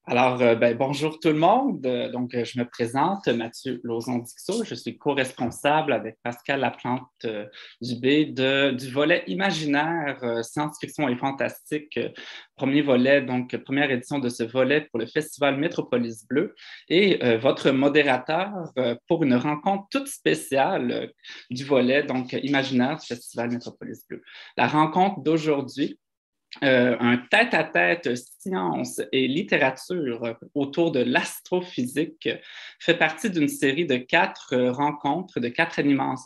Bonjour tout le monde. Je me présente, Mathieu Lauzon-Dixot. Je suis co-responsable avec Pascal Laplante Dubé du volet imaginaire, science-fiction et fantastique, premier volet, donc première édition de ce volet pour le Festival Métropolis Bleu, et votre modérateur pour une rencontre toute spéciale du volet, donc imaginaire du Festival Métropolis Bleu. La rencontre d'aujourd'hui, un tête-à-tête science et littérature autour de l'astrophysique fait partie d'une série de 4 rencontres, de 4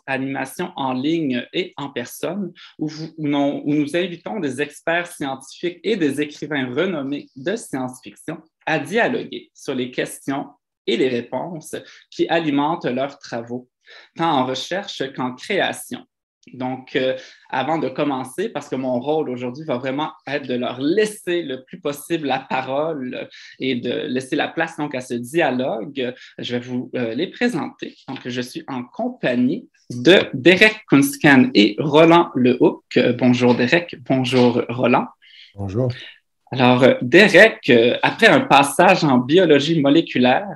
animations en ligne et en personne où nous invitons des experts scientifiques et des écrivains renommés de science-fiction à dialoguer sur les questions et les réponses qui alimentent leurs travaux, tant en recherche qu'en création. Donc, avant de commencer, parce que mon rôle aujourd'hui va vraiment être de leur laisser le plus possible la parole et de laisser la place donc à ce dialogue, je vais vous les présenter. Donc, je suis en compagnie de Derek Kunscan et Roland Lehoucq. Bonjour Derek, bonjour Roland. Bonjour. Alors, Derek, après un passage en biologie moléculaire,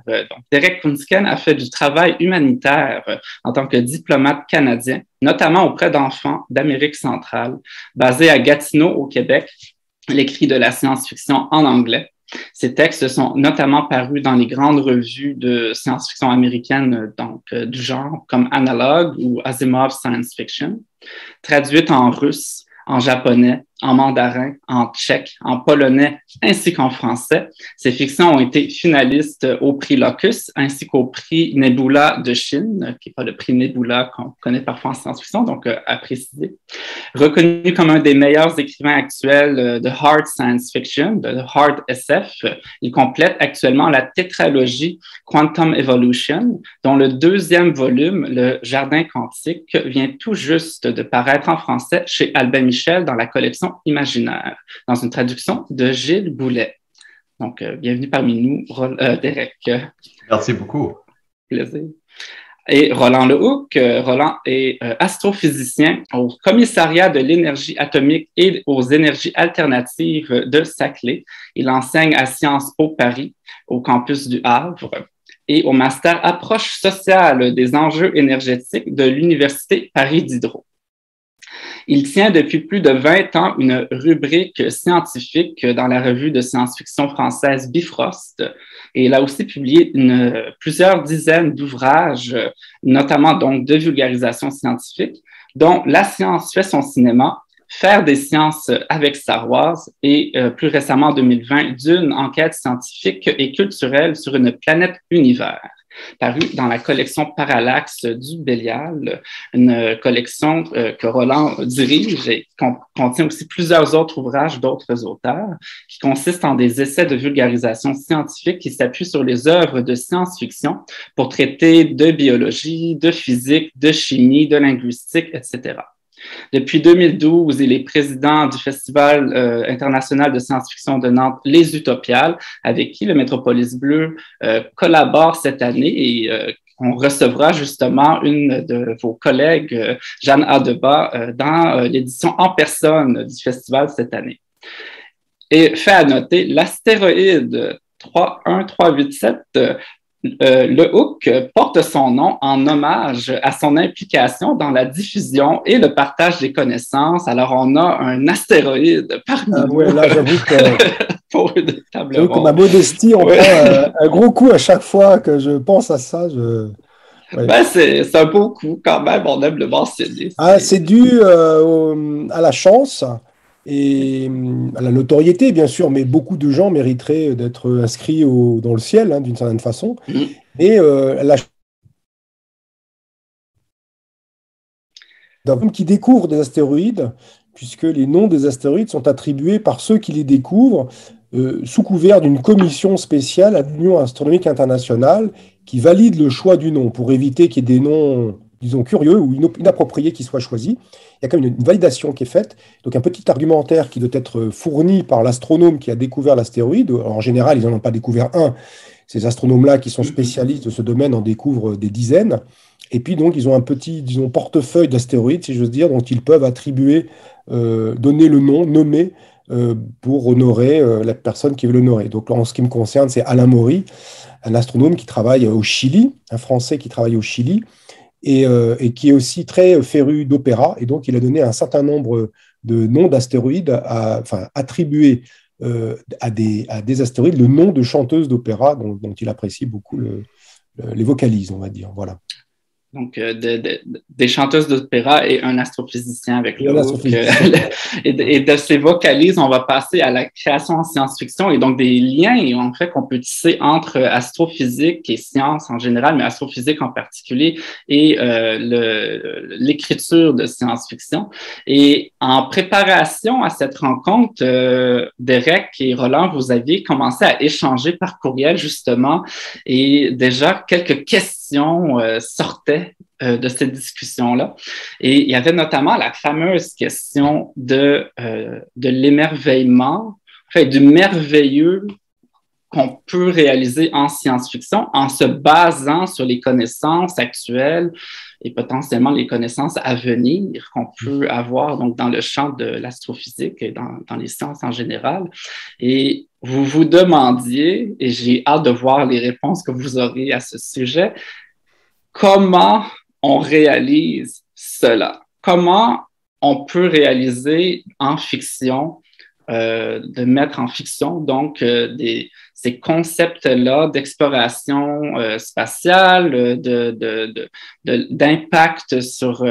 Derek Kunscan a fait du travail humanitaire en tant que diplomate canadien, notamment auprès d'enfants d'Amérique centrale, basé à Gatineau, au Québec. Il écrit de la science-fiction en anglais. Ses textes sont notamment parus dans les grandes revues de science-fiction américaines, du genre comme Analog ou Asimov Science Fiction, traduites en russe, en japonais, en mandarin, en tchèque, en polonais, ainsi qu'en français. Ces fictions ont été finalistes au prix Locus, ainsi qu'au prix Nebula de Chine, qui n'est pas le prix Nebula qu'on connaît parfois en science-fiction, donc à préciser. Reconnu comme un des meilleurs écrivains actuels de hard science fiction, de hard SF, il complète actuellement la tétralogie Quantum Evolution, dont le 2e volume, Le Jardin quantique, vient tout juste de paraître en français chez Albin Michel dans la collection Imaginaire, dans une traduction de Gilles Boulet. Donc, bienvenue parmi nous, Derek. Merci beaucoup. Plaisir. Et Roland Lehoucq. Roland est astrophysicien au Commissariat de l'énergie atomique et aux énergies alternatives de Saclay. Il enseigne à Sciences Po Paris, au campus du Havre, et au master Approche sociale des enjeux énergétiques de l'Université Paris Diderot. Il tient depuis plus de 20 ans une rubrique scientifique dans la revue de science-fiction française Bifrost, et il a aussi publié plusieurs dizaines d'ouvrages, notamment donc de vulgarisation scientifique, dont La science fait son cinéma, Faire des sciences avec Star Wars et plus récemment en 2020, Dune, enquête scientifique et culturelle sur une planète univers, paru dans la collection Parallaxe du Bélial, une collection que Roland dirige et contient aussi plusieurs autres ouvrages d'autres auteurs, qui consistent en des essais de vulgarisation scientifique qui s'appuient sur les œuvres de science-fiction pour traiter de biologie, de physique, de chimie, de linguistique, etc. Depuis 2012, il est président du Festival international de science-fiction de Nantes, Les Utopiales, avec qui le Métropolis Bleu collabore cette année et on recevra justement une de vos collègues, Jeanne Adeba, dans l'édition en personne du festival cette année. Et fait à noter, l'astéroïde 31387 Lehoucq porte son nom en hommage à son implication dans la diffusion et le partage des connaissances. Alors, on a un astéroïde parmi nous. Ouais, là, j'avoue que pour une table ronde. Ma modestie, on prend un gros coup à chaque fois que je pense à ça. Ouais. C'est un beau coup quand même, on aime le mentionner. C'est dû à la chance et à la notoriété, bien sûr, mais beaucoup de gens mériteraient d'être inscrits dans le ciel, hein, d'une certaine façon. Et d'hommes qui découvrent des astéroïdes, puisque les noms des astéroïdes sont attribués par ceux qui les découvrent sous couvert d'une commission spéciale à l'Union astronomique internationale qui valide le choix du nom pour éviter qu'il y ait des noms, disons, curieux ou inappropriés qui soient choisis. Il y a quand même une validation qui est faite. Donc, un petit argumentaire qui doit être fourni par l'astronome qui a découvert l'astéroïde. En général, ils n'en ont pas découvert un. Ces astronomes-là qui sont spécialistes de ce domaine en découvrent des dizaines. Et puis, donc, ils ont un petit, disons, portefeuille d'astéroïdes, si j'ose dire, dont ils peuvent attribuer, donner le nom, nommer pour honorer la personne qui veut l'honorer. Donc, en ce qui me concerne, c'est Alain Maury, un astronome qui travaille au Chili, un Français qui travaille au Chili, et qui est aussi très féru d'opéra. Et donc, il a donné un certain nombre de noms d'astéroïdes, enfin, attribués à des astéroïdes, le nom de chanteuses d'opéra dont il apprécie beaucoup les vocalises, on va dire. Voilà. Donc, des chanteuses d'opéra et un astrophysicien avec Et le un hook. astrophysicien. Et de ces vocalises, on va passer à la création en science-fiction et donc des liens, en fait, qu'on peut tisser entre astrophysique et science en général, mais astrophysique en particulier, et l'écriture de science-fiction. Et en préparation à cette rencontre, Derek et Roland, vous aviez commencé à échanger par courriel, justement, et déjà quelques questions sortaient de cette discussion-là. Et il y avait notamment la fameuse question de l'émerveillement, en fait, du merveilleux qu'on peut réaliser en science-fiction en se basant sur les connaissances actuelles et potentiellement les connaissances à venir qu'on peut avoir donc, dans le champ de l'astrophysique et dans les sciences en général. Et vous vous demandiez, et j'ai hâte de voir les réponses que vous aurez à ce sujet, comment on réalise cela? Comment on peut réaliser en fiction, de mettre en fiction donc ces concepts-là d'exploration spatiale, d'impact sur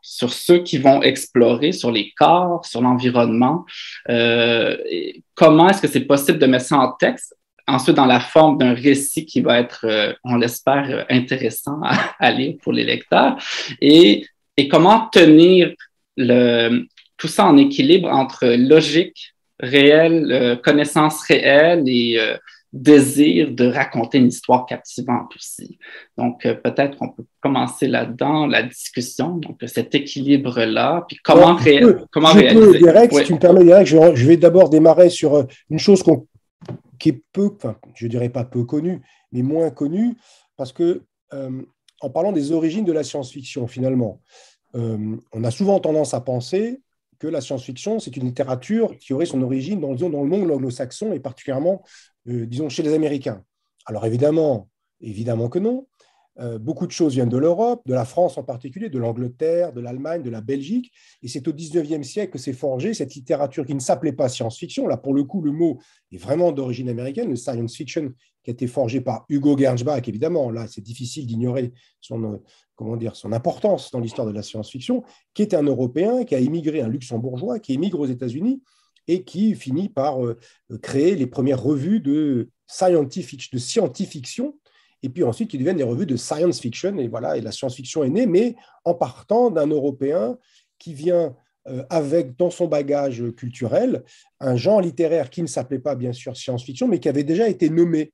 ceux qui vont explorer, sur les corps, sur l'environnement. Comment est-ce que c'est possible de mettre ça en texte? Ensuite, dans la forme d'un récit qui va être, on l'espère, intéressant à lire pour les lecteurs. Et comment tenir tout ça en équilibre entre logique réelle, connaissance réelle et désir de raconter une histoire captivante aussi. Donc, peut-être qu'on peut commencer là-dedans, la discussion, donc cet équilibre-là, puis comment réaliser. Derek, si tu me permets, Derek, je vais d'abord démarrer sur une chose qui est peu, enfin, je ne dirais pas peu connue, mais moins connue, parce que en parlant des origines de la science-fiction, finalement, on a souvent tendance à penser que la science-fiction, c'est une littérature qui aurait son origine dans le monde anglo-saxon et particulièrement, disons, chez les Américains. Alors évidemment que non. Beaucoup de choses viennent de l'Europe, de la France en particulier, de l'Angleterre, de l'Allemagne, de la Belgique. Et c'est au 19e siècle que s'est forgée cette littérature qui ne s'appelait pas science-fiction. Là, pour le coup, le mot est vraiment d'origine américaine, le science fiction, qui a été forgé par Hugo Gernsback, évidemment. Là, c'est difficile d'ignorer son importance dans l'histoire de la science-fiction, qui est un Européen, qui a émigré, un luxembourgeois, qui émigre aux États-Unis et qui finit par créer les premières revues de science-fiction, et puis ensuite qui deviennent des revues de science fiction, et voilà, et la science-fiction est née, mais en partant d'un Européen qui vient avec, dans son bagage culturel, un genre littéraire qui ne s'appelait pas, bien sûr, science-fiction, mais qui avait déjà été nommé.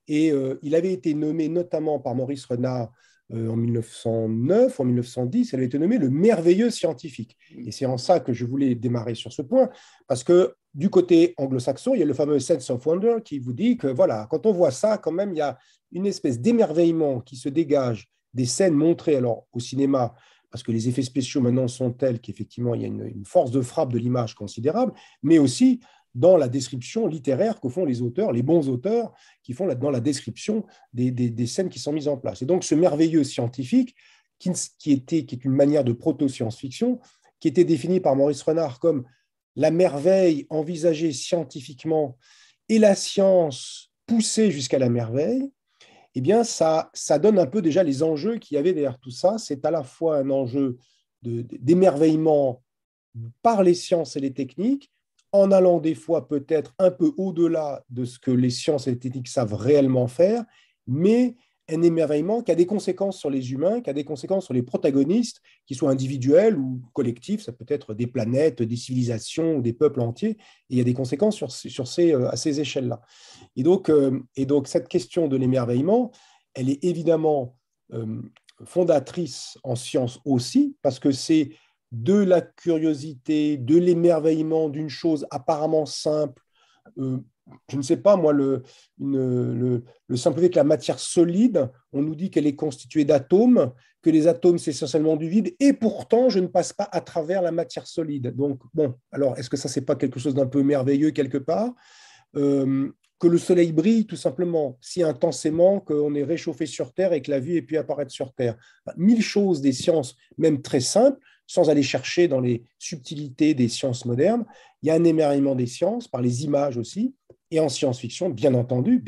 Et il avait été nommé notamment par Maurice Renard en 1909, en 1910, elle a été nommée le merveilleux scientifique. Et c'est en ça que je voulais démarrer sur ce point, parce que du côté anglo-saxon, il y a le fameux sense of wonder qui vous dit que voilà, quand on voit ça, quand même, il y a une espèce d'émerveillement qui se dégage des scènes montrées alors au cinéma, parce que les effets spéciaux maintenant sont tels qu'effectivement il y a une force de frappe de l'image considérable, mais aussi dans la description littéraire que font les auteurs, les bons auteurs, qui font dans la description des scènes qui sont mises en place. Et donc ce merveilleux scientifique, qui est une manière de proto-science-fiction, qui était défini par Maurice Renard comme la merveille envisagée scientifiquement et la science poussée jusqu'à la merveille, eh bien, ça donne un peu déjà les enjeux qu'il y avait derrière tout ça. C'est à la fois un enjeu d'émerveillement par les sciences et les techniques, en allant des fois peut-être un peu au-delà de ce que les sciences et les techniques savent réellement faire, mais un émerveillement qui a des conséquences sur les humains, qui a des conséquences sur les protagonistes, qu'ils soient individuels ou collectifs, ça peut être des planètes, des civilisations ou des peuples entiers, et il y a des conséquences à ces échelles-là. Et donc, cette question de l'émerveillement, elle est évidemment fondatrice en science aussi, parce que c'est de la curiosité, de l'émerveillement d'une chose apparemment simple, je ne sais pas, moi, le simple fait que la matière solide, on nous dit qu'elle est constituée d'atomes, que les atomes, c'est essentiellement du vide, et pourtant, je ne passe pas à travers la matière solide. Donc, bon, alors, est-ce que ça, c'est pas quelque chose d'un peu merveilleux quelque part? Que le soleil brille tout simplement, si intensément qu'on est réchauffé sur Terre et que la vie ait pu apparaître sur Terre. Mille choses des sciences, même très simples, sans aller chercher dans les subtilités des sciences modernes. Il y a un émerveillement des sciences, par les images aussi, et en science-fiction, bien entendu,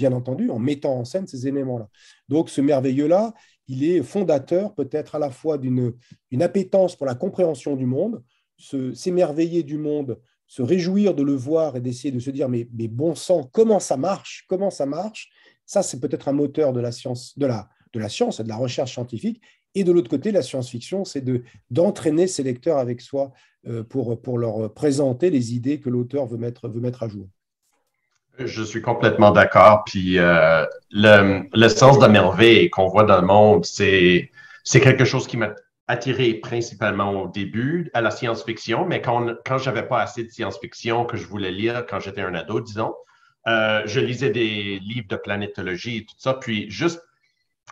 en mettant en scène ces éléments-là. Donc ce merveilleux-là, il est fondateur peut-être à la fois d'une appétence pour la compréhension du monde, s'émerveiller du monde, se réjouir de le voir et d'essayer de se dire mais bon sang, comment ça marche, ça c'est peut-être un moteur de la science, de la science et de la recherche scientifique. Et de l'autre côté, la science-fiction, c'est d'entraîner ses lecteurs avec soi pour leur présenter les idées que l'auteur veut mettre à jour. Je suis complètement d'accord. Puis le sens de merveille qu'on voit dans le monde, c'est quelque chose qui m'a attiré principalement au début à la science-fiction, mais quand j'avais pas assez de science-fiction que je voulais lire quand j'étais un ado, disons, je lisais des livres de planétologie et tout ça, puis juste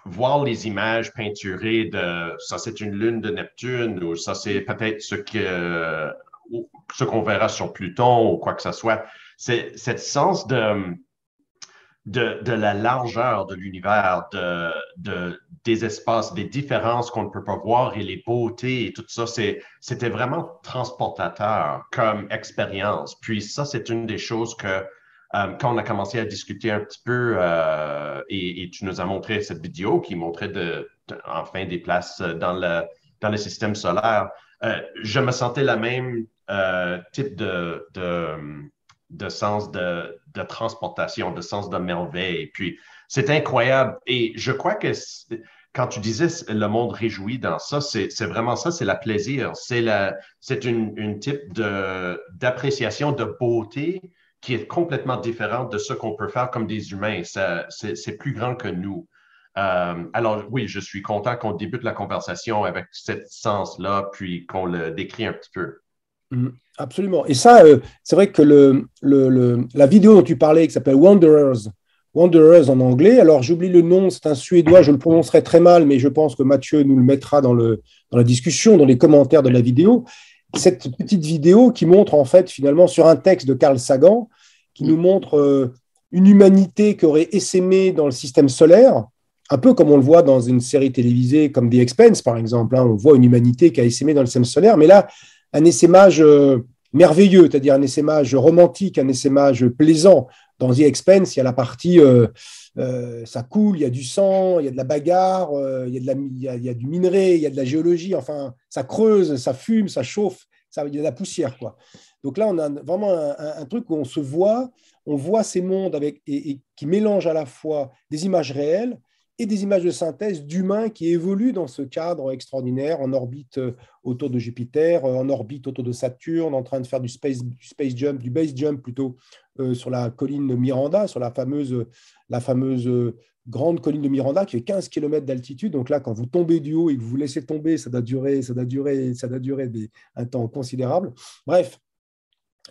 voir les images peinturées de ça, c'est une lune de Neptune ou ça, c'est peut-être ce qu'on verra sur Pluton ou quoi que ce soit. C'est ce sens de la largeur de l'univers, des espaces, des différences qu'on ne peut pas voir et les beautés et tout ça, c'était vraiment transportateur comme expérience. Puis ça, c'est une des choses que quand on a commencé à discuter un petit peu et tu nous as montré cette vidéo qui montrait enfin des places dans le système solaire, je me sentais le même type de sens de transportation, de sens de merveille. Puis c'est incroyable. Et je crois que quand tu disais le monde réjoui dans ça, c'est vraiment ça, c'est la plaisir. C'est une type d'appréciation de beauté qui est complètement différente de ce qu'on peut faire comme des humains. C'est plus grand que nous. Alors oui, je suis content qu'on débute la conversation avec ce sens-là, puis qu'on le décrit un petit peu. Absolument. Et ça, c'est vrai que la vidéo dont tu parlais, qui s'appelle Wanderers en anglais, alors j'oublie le nom, c'est un Suédois, je le prononcerai très mal, mais je pense que Mathieu nous le mettra dans la discussion, dans les commentaires de la vidéo. Cette petite vidéo qui montre en fait finalement sur un texte de Carl Sagan, qui nous montre une humanité qui aurait essaimé dans le système solaire, un peu comme on le voit dans une série télévisée comme The Expanse par exemple, hein, on voit une humanité qui a essaimé dans le système solaire, mais là, un essaimage merveilleux, c'est-à-dire un essaimage romantique, un essaimage plaisant. Dans The Expanse, il y a la partie ça coule, il y a du sang, il y a de la bagarre, il y a du minerai, il y a de la géologie, enfin, ça creuse, ça fume, ça chauffe, il y a de la poussière, quoi. Donc là, on a vraiment un truc où on voit ces mondes et qui mélangent à la fois des images réelles et des images de synthèse d'humains qui évoluent dans ce cadre extraordinaire, en orbite autour de Jupiter, en orbite autour de Saturne, en train de faire du base jump plutôt, sur la colline de Miranda, sur la fameuse grande colline de Miranda qui fait 15 km d'altitude. Donc là, quand vous tombez du haut et que vous vous laissez tomber, ça doit durer un temps considérable. Bref,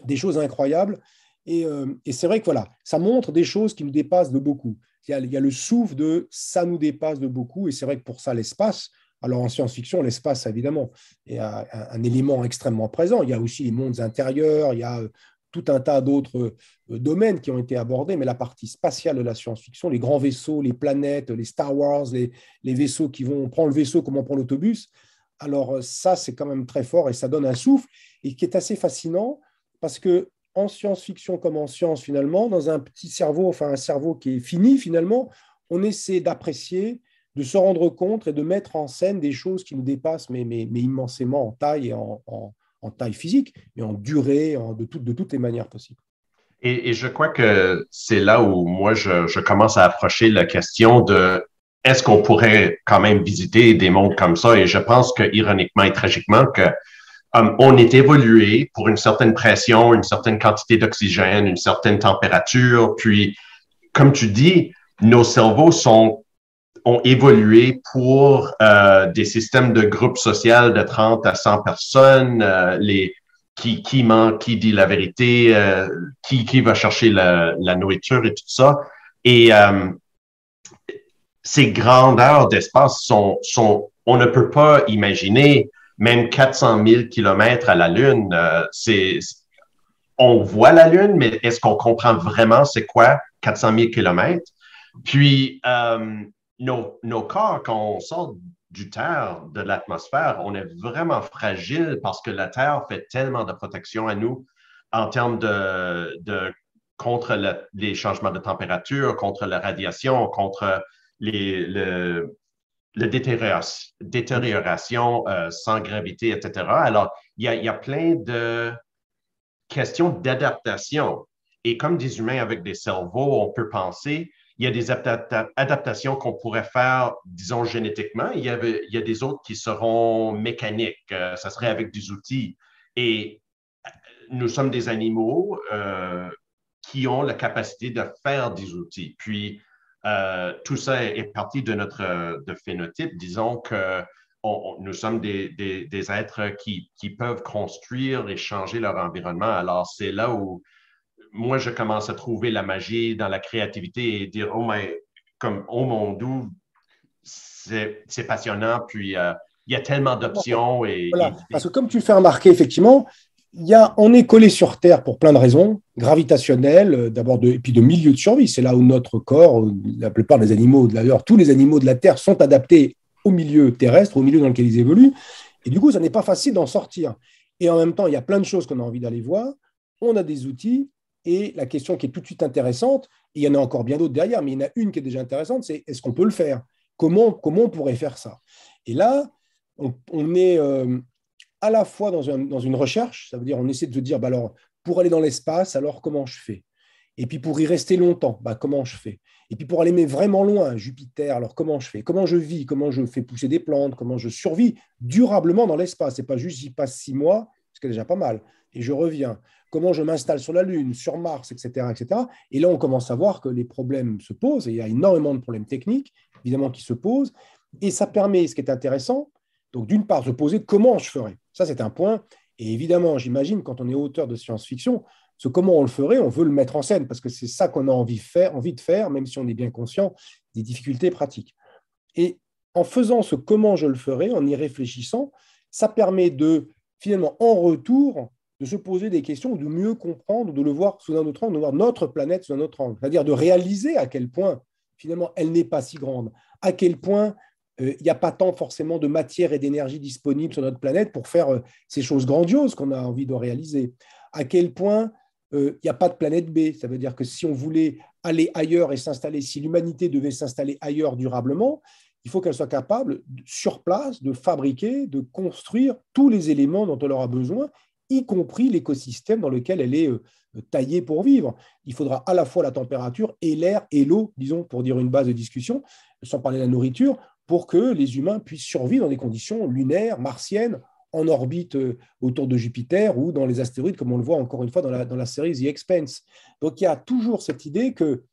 des choses incroyables. Et c'est vrai que voilà, ça montre des choses qui nous dépassent de beaucoup. Il y a le souffle de « ça nous dépasse de beaucoup », et c'est vrai que pour ça, l'espace, alors en science-fiction, l'espace, évidemment, est un élément extrêmement présent. Il y a aussi les mondes intérieurs, il y a tout un tas d'autres domaines qui ont été abordés, mais la partie spatiale de la science-fiction, les grands vaisseaux, les planètes, les Star Wars, les vaisseaux on prend le vaisseau comme on prend l'autobus, alors ça, c'est quand même très fort et ça donne un souffle, et qui est assez fascinant parce que en science-fiction comme en science, finalement, dans un petit cerveau, enfin un cerveau qui est fini, finalement, on essaie d'apprécier, de se rendre compte et de mettre en scène des choses qui nous dépassent, mais immensément en taille et en taille physique, et en durée, de toutes les manières possibles. Et je crois que c'est là où moi, je commence à approcher la question de est-ce qu'on pourrait quand même visiter des mondes comme ça? Et je pense que, ironiquement et tragiquement, que on est évolué pour une certaine pression, une certaine quantité d'oxygène, une certaine température. Puis, comme tu dis, nos cerveaux ont évolué pour des systèmes de groupes sociaux de 30 à 100 personnes, qui ment, qui dit la vérité, qui va chercher la nourriture et tout ça. Et ces grandeurs d'espace on ne peut pas imaginer même 400 000 kilomètres à la Lune. On voit la Lune, mais est-ce qu'on comprend vraiment c'est quoi 400 000 kilomètres? Puis, nos corps, quand on sort du Terre, de l'atmosphère, on est vraiment fragile parce que la Terre fait tellement de protection à nous en termes contre les changements de température, contre la radiation, contre la détérioration sans gravité, etc. Alors, il y a plein de questions d'adaptation. Et comme des humains avec des cerveaux, on peut penser, il y a des adaptations qu'on pourrait faire, disons, génétiquement. Il y a des autres qui seront mécaniques. Ça serait avec des outils. Et nous sommes des animaux qui ont la capacité de faire des outils. Puis, tout ça est parti de notre phénotype. Disons que nous sommes des êtres qui peuvent construire et changer leur environnement. Alors, c'est là où moi, je commence à trouver la magie dans la créativité et dire, oh mon Dieu, c'est passionnant. Puis, il y a tellement d'options. Voilà, parce que comme tu le fais remarquer, effectivement, on est collé sur Terre pour plein de raisons, gravitationnelles, d'abord, et puis de milieu de survie. C'est là où notre corps, la plupart des animaux, d'ailleurs, tous les animaux de la Terre sont adaptés au milieu terrestre, au milieu dans lequel ils évoluent. Et du coup, ça n'est pas facile d'en sortir. Et en même temps, il y a plein de choses qu'on a envie d'aller voir. On a des outils. Et la question qui est tout de suite intéressante, et il y en a encore bien d'autres derrière, mais il y en a une qui est déjà intéressante, c'est est-ce qu'on peut le faire? Comment on pourrait faire ça? Et là, on est à la fois dans une recherche, ça veut dire on essaie de se dire, alors, pour aller dans l'espace, alors comment je fais? Et puis pour y rester longtemps, comment je fais? Et puis pour aller mais vraiment loin, Jupiter, alors comment je fais? Comment je vis? Comment je fais pousser des plantes? Comment je survis durablement dans l'espace? Ce n'est pas juste j'y passe 6 mois, ce qui est déjà pas mal, et je reviens. Comment je m'installe sur la Lune, sur Mars, etc., etc. Et là, on commence à voir que les problèmes se posent, et il y a énormément de problèmes techniques, évidemment, qui se posent, et ça permet, ce qui est intéressant, donc d'une part, se poser comment je ferais. Ça, c'est un point, et évidemment, j'imagine, quand on est auteur de science-fiction, ce comment on le ferait, on veut le mettre en scène, parce que c'est ça qu'on a envie de faire, même si on est bien conscient des difficultés pratiques. Et en faisant ce comment je le ferais, en y réfléchissant, ça permet de, finalement, en retour, de se poser des questions, de mieux comprendre, de le voir sous un autre angle, de voir notre planète sous un autre angle. C'est-à-dire de réaliser à quel point, finalement, elle n'est pas si grande, à quel point il n'y a pas tant forcément de matière et d'énergie disponible sur notre planète pour faire ces choses grandioses qu'on a envie de réaliser, à quel point il n'y a pas de planète B. Ça veut dire que si on voulait aller ailleurs et s'installer, si l'humanité devait s'installer ailleurs durablement, il faut qu'elle soit capable, sur place, de fabriquer, de construire tous les éléments dont elle aura besoin, y compris l'écosystème dans lequel elle est taillée pour vivre. Il faudra à la fois la température et l'air et l'eau, disons, pour dire une base de discussion, sans parler de la nourriture, pour que les humains puissent survivre dans des conditions lunaires, martiennes, en orbite autour de Jupiter ou dans les astéroïdes, comme on le voit encore une fois dans la série The Expanse. Donc il y a toujours cette idée que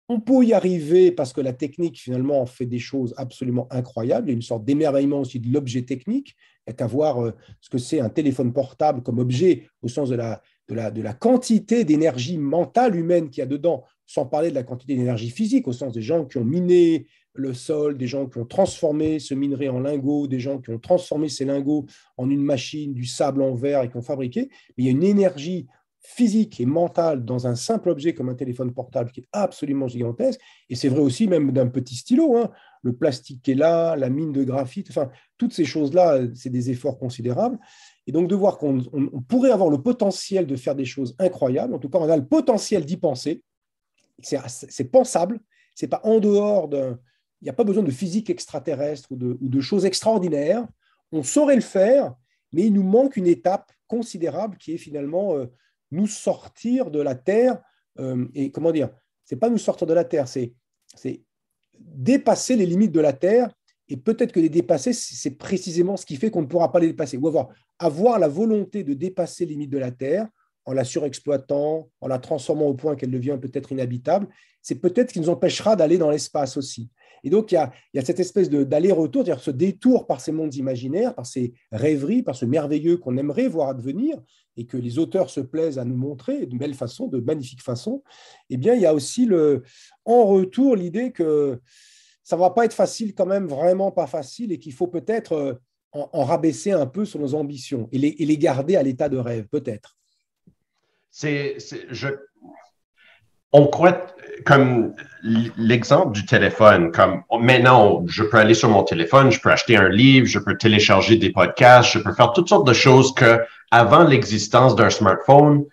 on peut y arriver parce que la technique, finalement, fait des choses absolument incroyables. Il y a une sorte d'émerveillement aussi de l'objet technique. Il n'y a qu'à voir ce que c'est un téléphone portable comme objet au sens de la quantité d'énergie mentale humaine qu'il y a dedans, sans parler de la quantité d'énergie physique, au sens des gens qui ont miné le sol, des gens qui ont transformé ce minerai en lingots, des gens qui ont transformé ces lingots en une machine, du sable en verre et qui ont fabriqué. Mais il y a une énergie physique et mentale dans un simple objet comme un téléphone portable qui est absolument gigantesque. Et c'est vrai aussi même d'un petit stylo, hein. Le plastique qui est là, la mine de graphite, enfin, toutes ces choses-là, c'est des efforts considérables. Et donc de voir qu'on pourrait avoir le potentiel de faire des choses incroyables, en tout cas on a le potentiel d'y penser, c'est pensable, c'est pas en dehors d'un... Il n'y a pas besoin de physique extraterrestre ou de choses extraordinaires. On saurait le faire, mais il nous manque une étape considérable qui est finalement nous sortir de la Terre. Et comment dire, c'est pas nous sortir de la Terre, c'est dépasser les limites de la Terre. Et peut-être que les dépasser, c'est précisément ce qui fait qu'on ne pourra pas les dépasser. Ou avoir la volonté de dépasser les limites de la Terre en la surexploitant, en la transformant au point qu'elle devient peut-être inhabitable, c'est peut-être ce qui nous empêchera d'aller dans l'espace aussi. Et donc, il y a cette espèce d'aller-retour, c'est-à-dire ce détour par ces mondes imaginaires, par ces rêveries, par ce merveilleux qu'on aimerait voir advenir et que les auteurs se plaisent à nous montrer de belle façon, de magnifique façon. Eh bien, il y a aussi en retour l'idée que ça ne va pas être facile quand même, vraiment pas facile, et qu'il faut peut-être en rabaisser un peu sur nos ambitions et les garder à l'état de rêve, peut-être. On croit, comme l'exemple du téléphone, comme maintenant, je peux aller sur mon téléphone, je peux acheter un livre, je peux télécharger des podcasts, je peux faire toutes sortes de choses que, avant l'existence d'un smartphone,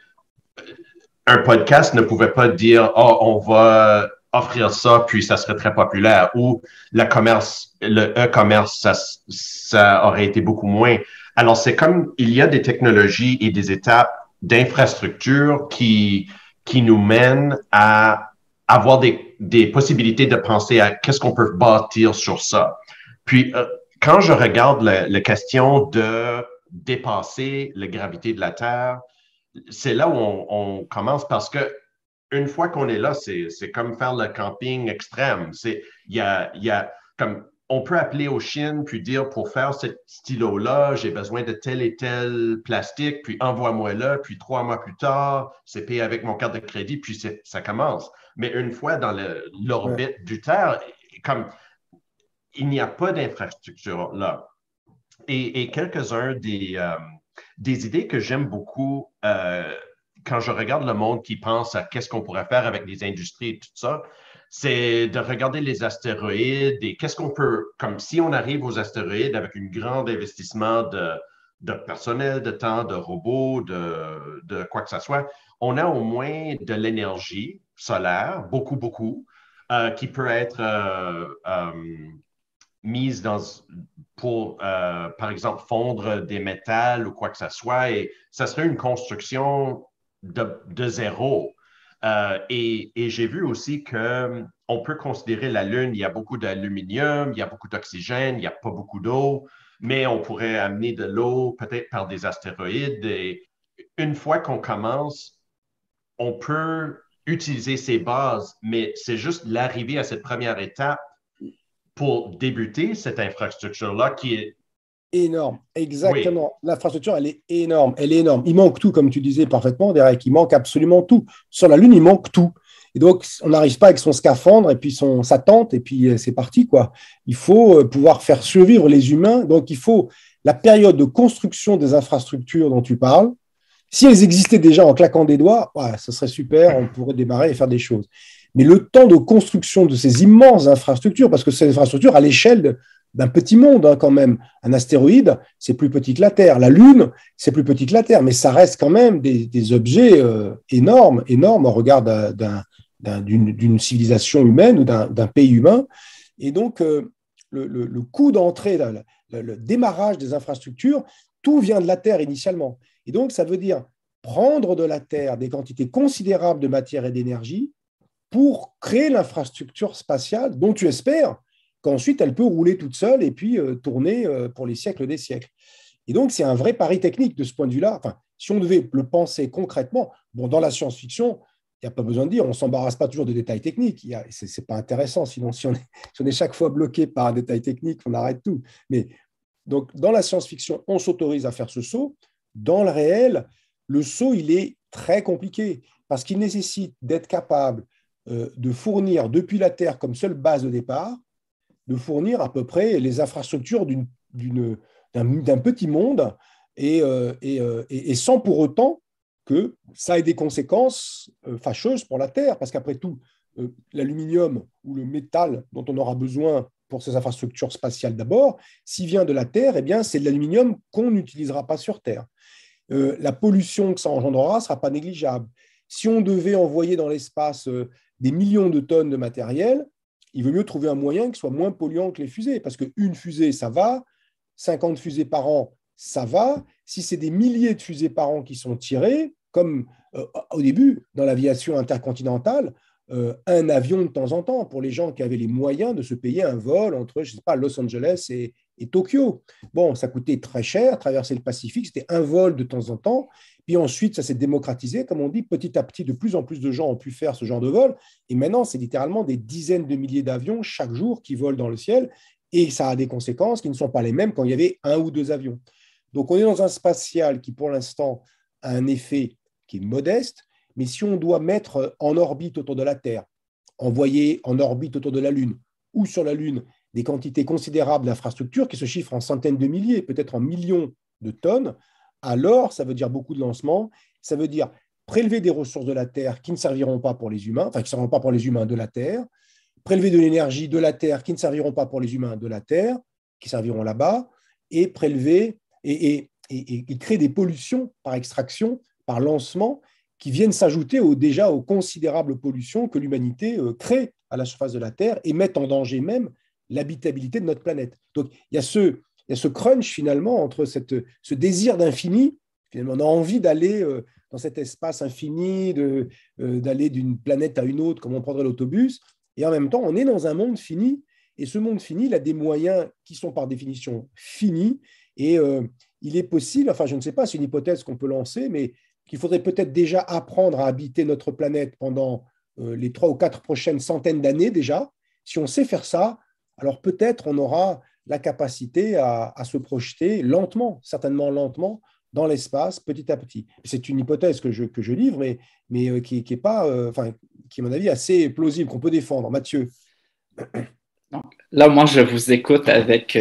un podcast ne pouvait pas dire, oh, on va offrir ça, puis ça serait très populaire, ou le e-commerce, ça aurait été beaucoup moins. Alors, c'est comme, il y a des technologies et des étapes d'infrastructure qui nous mènent à avoir des possibilités de penser à qu'est-ce qu'on peut bâtir sur ça. Puis, quand je regarde la question de dépasser la gravité de la Terre, c'est là où on commence parce que une fois qu'on est là, c'est comme faire le camping extrême. Comme on peut appeler aux Chine puis dire pour faire ce stylo-là, j'ai besoin de tel et tel plastique, puis envoie-moi là, puis 3 mois plus tard, c'est payé avec mon carte de crédit, puis ça commence. Mais une fois dans l'orbite du Terre, comme il n'y a pas d'infrastructure là. Et quelques-uns des idées que j'aime beaucoup quand je regarde le monde qui pense à qu'est-ce qu'on pourrait faire avec les industries et tout ça, c'est de regarder les astéroïdes et qu'est-ce qu'on peut, comme si on arrive aux astéroïdes avec un grand investissement de personnel, de temps, de robots, de quoi que ce soit, on a au moins de l'énergie solaire, beaucoup, qui peut être mise pour, par exemple, fondre des métals ou quoi que ce soit. Et ça serait une construction de zéro. Et j'ai vu aussi qu'on peut considérer la Lune, il y a beaucoup d'aluminium, il y a beaucoup d'oxygène, il n'y a pas beaucoup d'eau, mais on pourrait amener de l'eau peut-être par des astéroïdes. Et une fois qu'on commence, on peut utiliser ces bases, mais c'est juste l'arrivée à cette première étape pour débuter cette infrastructure-là qui est énorme, oui. exactement. L'infrastructure, elle est énorme, elle est énorme. Il manque tout, comme tu disais parfaitement, Derek. Il manque absolument tout. Sur la Lune, il manque tout. Et donc, on n'arrive pas avec son scaphandre et puis sa tente, et puis c'est parti, quoi. Il faut pouvoir faire survivre les humains. Donc, il faut la période de construction des infrastructures dont tu parles. Si elles existaient déjà en claquant des doigts, ouais, ce serait super, on pourrait démarrer et faire des choses. Mais le temps de construction de ces immenses infrastructures, parce que ces infrastructures à l'échelle d'un petit monde, hein, quand même. Un astéroïde, c'est plus petit que la Terre. La Lune, c'est plus petit que la Terre, mais ça reste quand même des objets énormes au regard d'une civilisation humaine ou d'un pays humain. Et donc, le coût d'entrée, le démarrage des infrastructures, tout vient de la Terre initialement. Et donc, ça veut dire prendre de la Terre des quantités considérables de matière et d'énergie pour créer l'infrastructure spatiale dont tu espères qu'ensuite elle peut rouler toute seule et puis tourner pour les siècles des siècles. Et donc, c'est un vrai pari technique de ce point de vue-là. Enfin, si on devait le penser concrètement, bon, dans la science-fiction, il n'y a pas besoin de dire, on ne s'embarrasse pas toujours de détails techniques. Ce n'est pas intéressant, sinon si on est chaque fois bloqué par un détail technique, on arrête tout. Mais donc, dans la science-fiction, on s'autorise à faire ce saut. Dans le réel, le saut, il est très compliqué parce qu'il nécessite d'être capable de fournir depuis la Terre comme seule base de départ, de fournir à peu près les infrastructures d'un petit monde et sans pour autant que ça ait des conséquences fâcheuses pour la Terre, parce qu'après tout, l'aluminium ou le métal dont on aura besoin pour ces infrastructures spatiales d'abord, s'il vient de la Terre, eh bien, c'est de l'aluminium qu'on n'utilisera pas sur Terre. La pollution que ça engendrera ne sera pas négligeable. Si on devait envoyer dans l'espace des millions de tonnes de matériel, il vaut mieux trouver un moyen qui soit moins polluant que les fusées, parce qu'une fusée, ça va, 50 fusées par an, ça va. Si c'est des milliers de fusées par an qui sont tirées, comme au début, dans l'aviation intercontinentale, un avion de temps en temps, pour les gens qui avaient les moyens de se payer un vol entre, je ne sais pas, Los Angeles et Tokyo. Bon, ça coûtait très cher, traverser le Pacifique, c'était un vol de temps en temps. Puis ensuite, ça s'est démocratisé, comme on dit, petit à petit, de plus en plus de gens ont pu faire ce genre de vol. Et maintenant, c'est littéralement des dizaines de milliers d'avions chaque jour qui volent dans le ciel. Et ça a des conséquences qui ne sont pas les mêmes quand il y avait un ou deux avions. Donc, on est dans un spatial qui, pour l'instant, a un effet qui est modeste. Mais si on doit mettre en orbite autour de la Terre, envoyer en orbite autour de la Lune ou sur la Lune des quantités considérables d'infrastructures qui se chiffrent en centaines de milliers, peut-être en millions de tonnes, alors ça veut dire beaucoup de lancements, ça veut dire prélever des ressources de la Terre qui ne serviront pas pour les humains, enfin qui ne serviront pas pour les humains de la Terre, prélever de l'énergie de la Terre qui ne serviront pas pour les humains de la Terre, qui serviront là-bas, et prélever et créer des pollutions par extraction, par lancement, qui viennent s'ajouter déjà aux considérables pollutions que l'humanité crée à la surface de la Terre et mettent en danger même l'habitabilité de notre planète. Donc, il y a ce crunch finalement entre ce désir d'infini, finalement, on a envie d'aller dans cet espace infini, d'aller d'une planète à une autre, comme on prendrait l'autobus, et en même temps, on est dans un monde fini, et ce monde fini, il a des moyens qui sont par définition finis, et il est possible, enfin je ne sais pas, c'est une hypothèse qu'on peut lancer, mais qu'il faudrait peut-être déjà apprendre à habiter notre planète pendant les 3 ou 4 prochaines centaines d'années déjà. Si on sait faire ça, alors peut-être on aura la capacité à se projeter lentement, certainement lentement, dans l'espace, petit à petit. C'est une hypothèse que je livre, mais qui est pas, qui est, à mon avis, assez plausible, qu'on peut défendre. Mathieu. Donc, là, moi, je vous écoute avec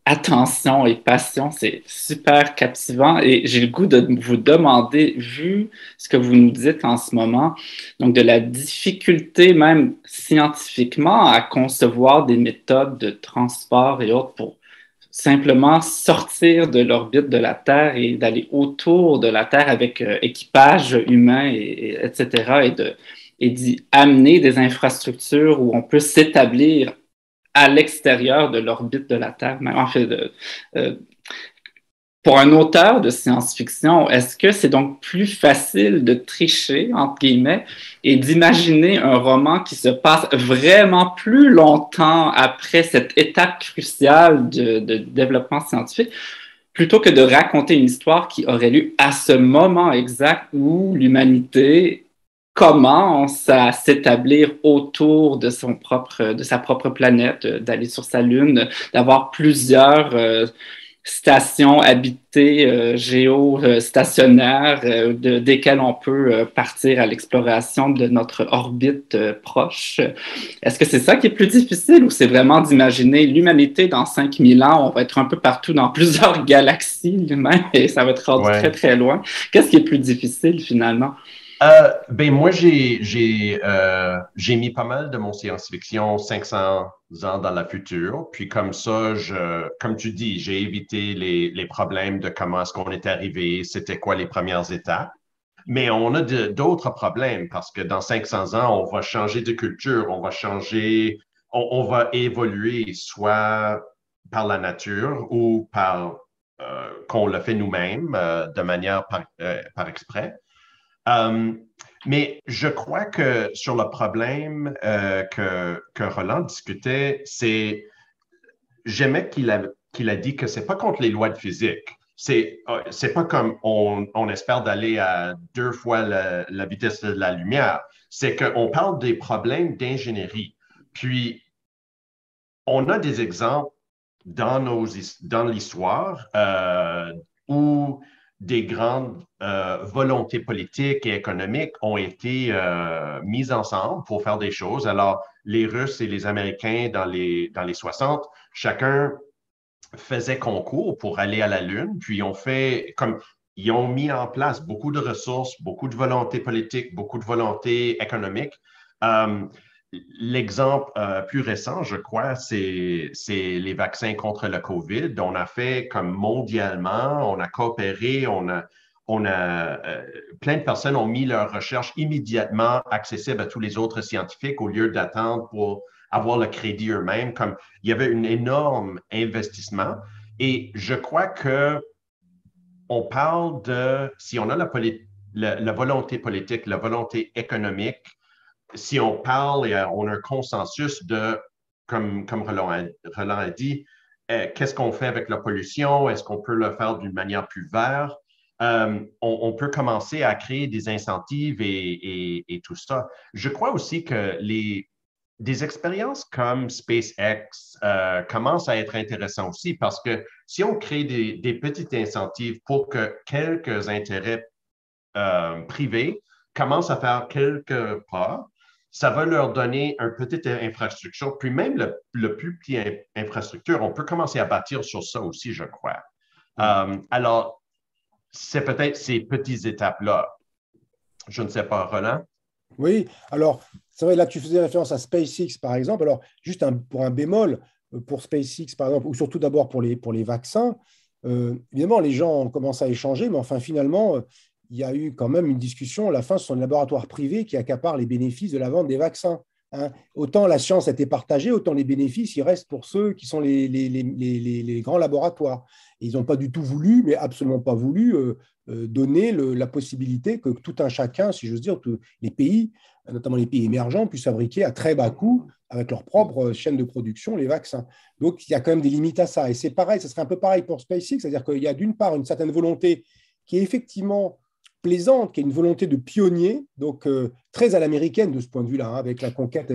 attention et passion. C'est super captivant et j'ai le goût de vous demander, vu ce que vous nous dites en ce moment, donc de la difficulté même scientifiquement à concevoir des méthodes de transport et autres pour simplement sortir de l'orbite de la Terre et d'aller autour de la Terre avec équipage humain, etc., et d'y amener des infrastructures où on peut s'établir à l'extérieur de l'orbite de la Terre. En fait, pour un auteur de science-fiction, est-ce que c'est donc plus facile de tricher, entre guillemets, et d'imaginer un roman qui se passe vraiment plus longtemps après cette étape cruciale de développement scientifique, plutôt que de raconter une histoire qui aurait lieu à ce moment exact où l'humanité commence à s'établir autour de sa propre planète, d'aller sur sa Lune, d'avoir plusieurs stations habitées géostationnaires desquelles on peut partir à l'exploration de notre orbite proche. Est-ce que c'est ça qui est plus difficile ou c'est vraiment d'imaginer l'humanité dans 5000 ans, on va être un peu partout dans plusieurs galaxies même et ça va être rendu très très loin. Qu'est-ce qui est plus difficile finalement? Moi, j'ai mis pas mal de mon science-fiction 500 ans dans la future. Puis comme ça, comme tu dis, j'ai évité les problèmes de comment est-ce qu'on est arrivé, c'était quoi les premières étapes. Mais on a d'autres problèmes parce que dans 500 ans, on va changer de culture, on va changer, on va évoluer soit par la nature ou par qu'on le fait nous-mêmes de manière par exprès. Mais je crois que sur le problème que Roland discutait, j'aimais qu'il a dit que c'est pas contre les lois de physique. C'est pas comme on espère d'aller à 2 fois la vitesse de la lumière. C'est qu'on parle des problèmes d'ingénierie. Puis, on a des exemples dans l'histoire où des grandes volontés politiques et économiques ont été mises ensemble pour faire des choses. Alors, les Russes et les Américains dans les 60, chacun faisait concours pour aller à la Lune, puis ils ont mis en place beaucoup de ressources, beaucoup de volonté politique, beaucoup de volonté économique. L'exemple plus récent, je crois, c'est les vaccins contre le COVID. On a fait comme mondialement, on a coopéré, plein de personnes ont mis leurs recherches immédiatement accessibles à tous les autres scientifiques au lieu d'attendre pour avoir le crédit eux-mêmes. Comme il y avait un énorme investissement. Et je crois que on parle si on a la volonté politique, la volonté économique, si on parle et on a un consensus comme Roland a dit, qu'est-ce qu'on fait avec la pollution? Est-ce qu'on peut le faire d'une manière plus verte? on peut commencer à créer des incentives et tout ça. Je crois aussi que des expériences comme SpaceX commencent à être intéressantes aussi parce que si on crée des petites incentives pour que quelques intérêts privés commencent à faire quelques pas, ça va leur donner une petite infrastructure. Puis même le plus petit infrastructure, on peut commencer à bâtir sur ça aussi, je crois. Alors, c'est peut-être ces petites étapes-là. Je ne sais pas, Roland? Oui, alors, c'est vrai, là, tu faisais référence à SpaceX, par exemple. Alors, juste pour un bémol, pour SpaceX, par exemple, ou surtout d'abord pour les vaccins, évidemment, les gens ont commencé à échanger, mais enfin, finalement, il y a eu quand même une discussion. À la fin, ce sont les laboratoires privés qui accaparent les bénéfices de la vente des vaccins. Hein. Autant la science a été partagée, autant les bénéfices, ils restent pour ceux qui sont les grands laboratoires. Et ils n'ont pas du tout voulu, mais absolument pas voulu, donner la possibilité que tout un chacun, si j'ose dire, tous les pays, notamment les pays émergents, puissent fabriquer à très bas coût, avec leur propre chaîne de production, les vaccins. Donc, il y a quand même des limites à ça. Et c'est pareil, ce serait un peu pareil pour SpaceX, c'est-à-dire qu'il y a d'une part une certaine volonté qui est effectivement plaisante, qui est une volonté de pionnier, donc très à l'américaine de ce point de vue-là, hein, avec la conquête,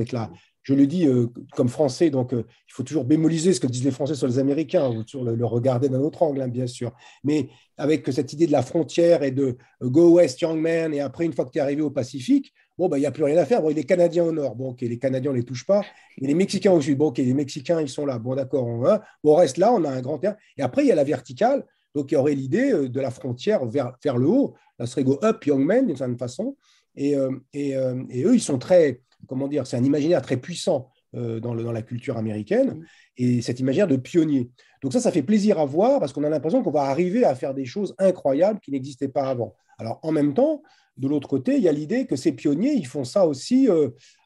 je le dis comme français, donc il faut toujours bémoliser ce que disent les Français sur les Américains, ou toujours le regarder d'un autre angle, hein, bien sûr. Mais avec cette idée de la frontière et de go west, young man, et après, une fois que tu es arrivé au Pacifique, bon, ben, il n'y a plus rien à faire. Bon, les Canadiens au nord, bon, okay, les Canadiens, on ne les touche pas. Et les Mexicains au sud, bon, okay, les Mexicains, ils sont là. Bon, d'accord, bon, on reste là, on a un grand terrain. Et après, il y a la verticale. Donc, il y aurait l'idée de la frontière vers le haut. Là, ce serait go up, young men, d'une certaine façon. Et eux, ils sont très, comment dire, c'est un imaginaire très puissant dans la culture américaine. Et cet imaginaire de pionnier. Donc ça fait plaisir à voir parce qu'on a l'impression qu'on va arriver à faire des choses incroyables qui n'existaient pas avant. Alors, en même temps, de l'autre côté, il y a l'idée que ces pionniers, ils font ça aussi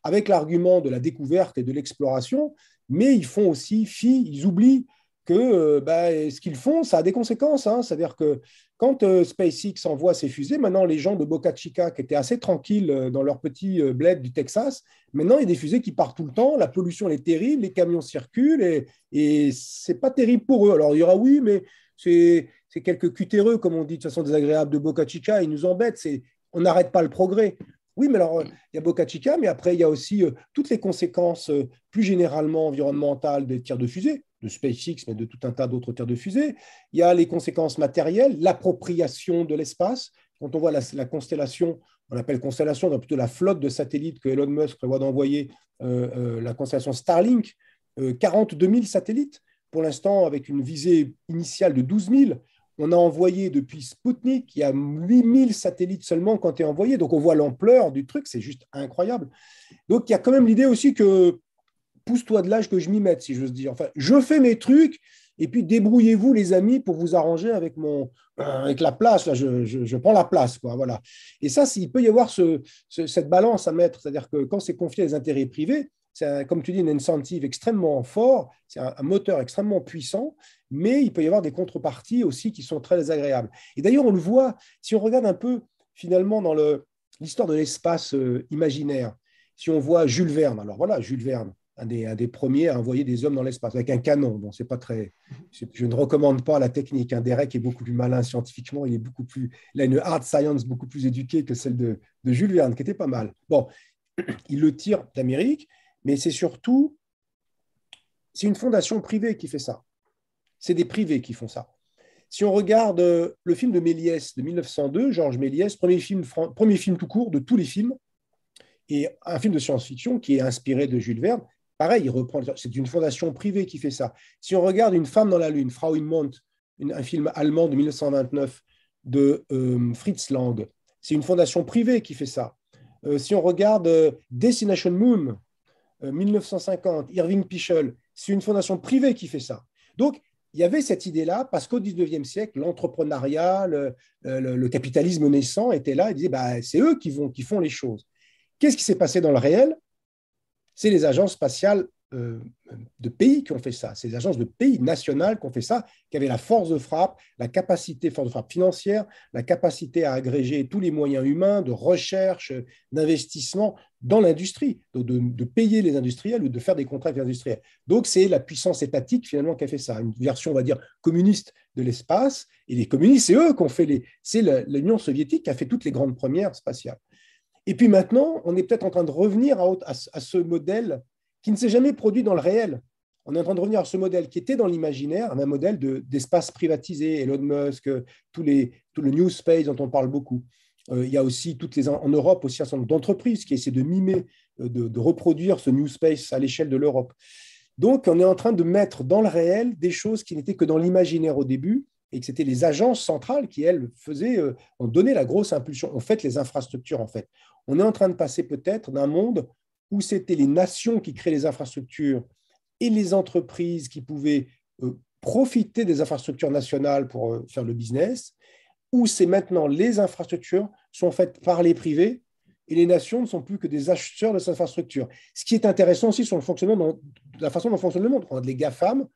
avec l'argument de la découverte et de l'exploration, mais ils font aussi ils oublient que ce qu'ils font, ça a des conséquences. Hein. C'est-à-dire que quand SpaceX envoie ses fusées, maintenant, les gens de Boca Chica, qui étaient assez tranquilles dans leur petit bled du Texas, maintenant, il y a des fusées qui partent tout le temps, la pollution elle est terrible, les camions circulent, et ce n'est pas terrible pour eux. Alors, il y aura, oui, mais c'est quelques cutéreux, comme on dit, de façon désagréable, de Boca Chica, ils nous embêtent, on n'arrête pas le progrès. Oui, mais alors, il y a Boca Chica, mais après, il y a aussi toutes les conséquences plus généralement environnementales des tirs de fusée, de SpaceX, mais de tout un tas d'autres tirs de fusée. Il y a les conséquences matérielles, l'appropriation de l'espace. Quand on voit la constellation, on appelle constellation, donc plutôt la flotte de satellites que Elon Musk prévoit d'envoyer, la constellation Starlink, 42 000 satellites, pour l'instant, avec une visée initiale de 12 000. On a envoyé depuis Sputnik, il y a 8000 satellites seulement quand tu es envoyé. Donc, on voit l'ampleur du truc, c'est juste incroyable. Donc, il y a quand même l'idée aussi que pousse-toi de l'âge que je m'y mette, si j'ose dire. Enfin, je fais mes trucs et puis débrouillez-vous, les amis, pour vous arranger avec la place. Là, je prends la place, quoi. Voilà. Et ça, il peut y avoir cette balance à mettre. C'est-à-dire que quand c'est confié à des intérêts privés, c'est, comme tu dis, une incentive extrêmement fort, c'est un moteur extrêmement puissant, mais il peut y avoir des contreparties aussi qui sont très désagréables. Et d'ailleurs, on le voit, si on regarde un peu finalement dans l'histoire de l'espace imaginaire, si on voit Jules Verne, alors voilà, Jules Verne, un des premiers à envoyer des hommes dans l'espace, avec un canon. Bon, c'est pas très, je ne recommande pas la technique. Derek est beaucoup plus malin scientifiquement, il a une hard science beaucoup plus éduquée que celle de Jules Verne, qui était pas mal. Bon, il le tire d'Amérique, mais c'est une fondation privée qui fait ça. C'est des privés qui font ça. Si on regarde le film de Méliès de 1902, Georges Méliès, premier film tout court de tous les films, et un film de science-fiction qui est inspiré de Jules Verne, pareil, c'est une fondation privée qui fait ça. Si on regarde Une femme dans la lune, Frau im Mond, un film allemand de 1929 de Fritz Lang, c'est une fondation privée qui fait ça. Si on regarde Destination Moon, 1950, Irving Pichel, c'est une fondation privée qui fait ça. Donc, il y avait cette idée-là, parce qu'au 19e siècle, l'entrepreneuriat, le capitalisme naissant était là, et disaient, c'est eux qui font les choses. Qu'est-ce qui s'est passé dans le réel? C'est les agences spatiales de pays qui ont fait ça. C'est des agences de pays nationales qui ont fait ça, qui avaient la force de frappe, force de frappe financière, la capacité à agréger tous les moyens humains de recherche, d'investissement dans l'industrie, donc de payer les industriels ou de faire des contrats avec les industriels. Donc, c'est la puissance étatique, finalement, qui a fait ça. Une version, on va dire, communiste de l'espace. Et les communistes, c'est eux qui ont fait c'est l'Union soviétique qui a fait toutes les grandes premières spatiales. Et puis maintenant, on est peut-être en train de revenir à ce modèle qui ne s'est jamais produit dans le réel. On est en train de revenir à ce modèle qui était dans l'imaginaire, un modèle d'espace privatisé. Elon Musk, tout le New Space dont on parle beaucoup. Il y a aussi en Europe aussi un certain nombre d'entreprises qui essaient de mimer, de reproduire ce New Space à l'échelle de l'Europe. Donc, on est en train de mettre dans le réel des choses qui n'étaient que dans l'imaginaire au début, et que c'était les agences centrales qui, elles, ont donné la grosse impulsion, ont fait les infrastructures, en fait. On est en train de passer peut-être d'un monde où c'était les nations qui créaient les infrastructures et les entreprises qui pouvaient profiter des infrastructures nationales pour faire le business, où c'est maintenant les infrastructures sont faites par les privés et les nations ne sont plus que des acheteurs de ces infrastructures. Ce qui est intéressant aussi sur le fonctionnement, la façon dont fonctionne le monde. On a les GAFAM,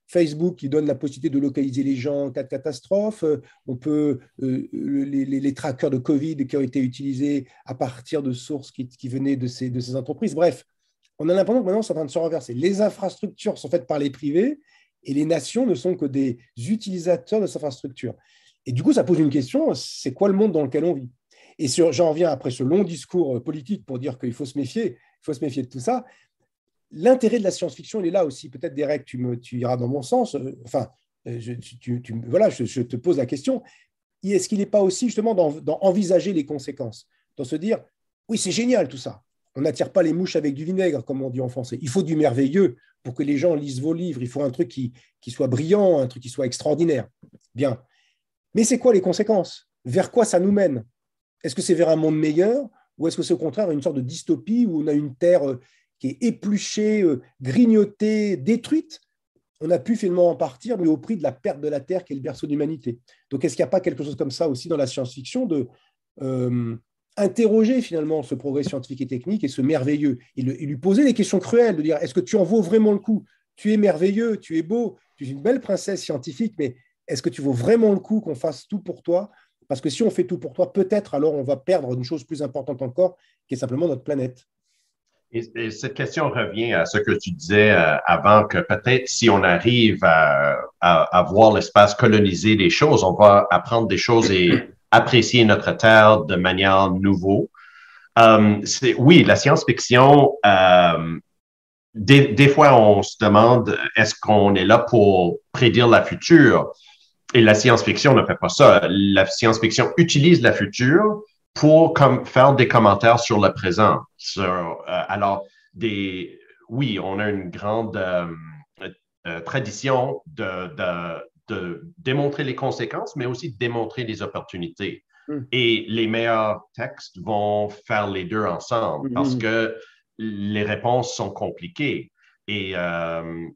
Facebook qui donne la possibilité de localiser les gens en cas de catastrophe, on peut les trackers de Covid qui ont été utilisés à partir de sources qui venaient de ces entreprises. Bref, on a l'impression que maintenant c'est en train de se renverser. Les infrastructures sont faites par les privés et les nations ne sont que des utilisateurs de ces infrastructures. Et du coup, ça pose une question, c'est quoi le monde dans lequel on vit? Et j'en reviens après ce long discours politique pour dire qu'il faut se méfier de tout ça. L'intérêt de la science-fiction, il est là aussi. Peut-être, Derek, tu iras dans mon sens. Je te pose la question. Est-ce qu'il n'est pas aussi justement d'envisager les conséquences, dans se dire, oui, c'est génial tout ça. On n'attire pas les mouches avec du vinaigre, comme on dit en français. Il faut du merveilleux pour que les gens lisent vos livres. Il faut un truc qui soit brillant, un truc qui soit extraordinaire. Bien. Mais c'est quoi les conséquences? Vers quoi ça nous mène? Est-ce que c'est vers un monde meilleur ou est-ce que c'est au contraire une sorte de dystopie où on a une terre qui est épluchée, grignotée, détruite? On a pu finalement en partir, mais au prix de la perte de la Terre qui est le berceau de l'humanité. Donc, est-ce qu'il n'y a pas quelque chose comme ça aussi dans la science-fiction de interroger finalement ce progrès scientifique et technique et ce merveilleux et lui poser des questions cruelles, de dire, est-ce que tu en vaux vraiment le coup? Tu es merveilleux, tu es beau, tu es une belle princesse scientifique, mais est-ce que tu vaux vraiment le coup qu'on fasse tout pour toi? Parce que si on fait tout pour toi, peut-être alors on va perdre une chose plus importante encore, qui est simplement notre planète. Et cette question revient à ce que tu disais avant, que peut-être si on arrive à voir l'espace coloniser les choses, on va apprendre des choses et apprécier notre Terre de manière nouvelle. Oui, la science-fiction, des fois on se demande, est-ce qu'on est là pour prédire la future? Et la science-fiction ne fait pas ça. La science-fiction utilise la future pour faire des commentaires sur le présent. Oui, on a une grande tradition de démontrer les conséquences, mais aussi de démontrer les opportunités. Et les meilleurs textes vont faire les deux ensemble parce que les réponses sont compliquées. Et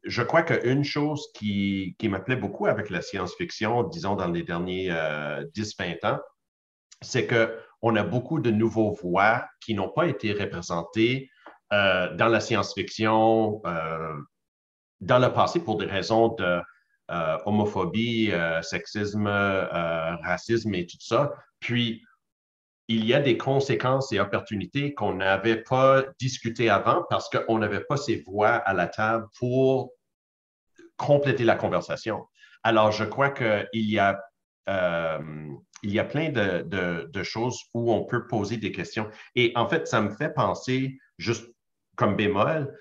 je crois qu'une chose qui me plaît beaucoup avec la science-fiction, disons dans les derniers 10-20 ans, c'est qu'on a beaucoup de nouveaux voix qui n'ont pas été représentées dans la science-fiction dans le passé pour des raisons de homophobie, sexisme, racisme et tout ça. Puis, il y a des conséquences et opportunités qu'on n'avait pas discutées avant parce qu'on n'avait pas ces voix à la table pour compléter la conversation. Alors, je crois qu'il y a plein de choses où on peut poser des questions. Et en fait, ça me fait penser, juste comme bémol,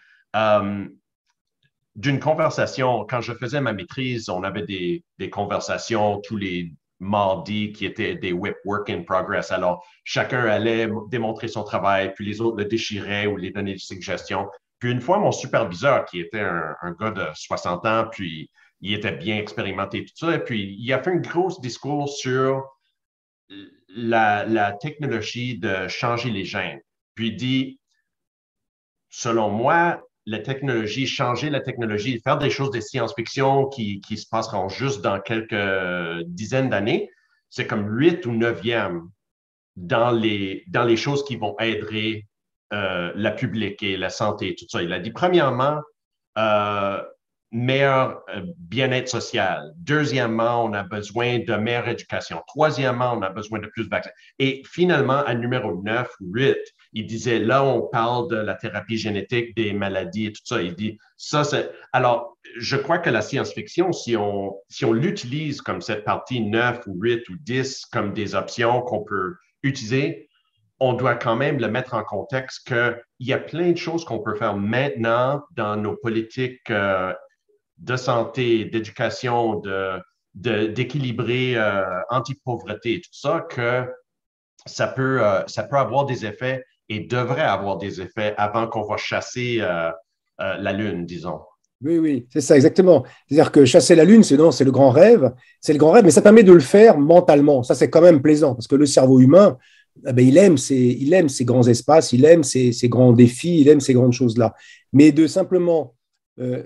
d'une conversation. Quand je faisais ma maîtrise, on avait des conversations tous les mardis qui étaient des WIP, Work in Progress. Alors, chacun allait démontrer son travail, puis les autres le déchiraient ou les donnaient des suggestions. Puis une fois, mon superviseur, qui était un gars de 60 ans, puis il était bien expérimenté, tout ça, et puis il a fait un gros discours sur la technologie de changer les gènes. Puis il dit, selon moi, changer la technologie, faire des choses de science-fiction qui se passeront juste dans quelques dizaines d'années, c'est comme 8 ou 9e dans les choses qui vont aider la publique et la santé, tout ça. Il a dit, premièrement, meilleur bien-être social. Deuxièmement, on a besoin de meilleure éducation. Troisièmement, on a besoin de plus de vaccins. Et finalement, à numéro 9 ou 8, il disait, là, on parle de la thérapie génétique, des maladies et tout ça. Il dit, ça, c'est... Alors, je crois que la science-fiction, si on l'utilise comme cette partie 9 ou 8 ou 10 comme des options qu'on peut utiliser, on doit quand même le mettre en contexte qu'il y a plein de choses qu'on peut faire maintenant dans nos politiques de santé, d'éducation, d'équilibrer anti-pauvreté et tout ça, que ça peut avoir des effets et devrait avoir des effets avant qu'on va chasser la Lune, disons. Oui, oui, c'est ça, exactement. C'est-à-dire que chasser la Lune, c'est le grand rêve. C'est le grand rêve, mais ça permet de le faire mentalement. Ça, c'est quand même plaisant parce que le cerveau humain, eh ben, il aime ces grands espaces, il aime ces grands défis, il aime ces grandes choses-là. Mais de simplement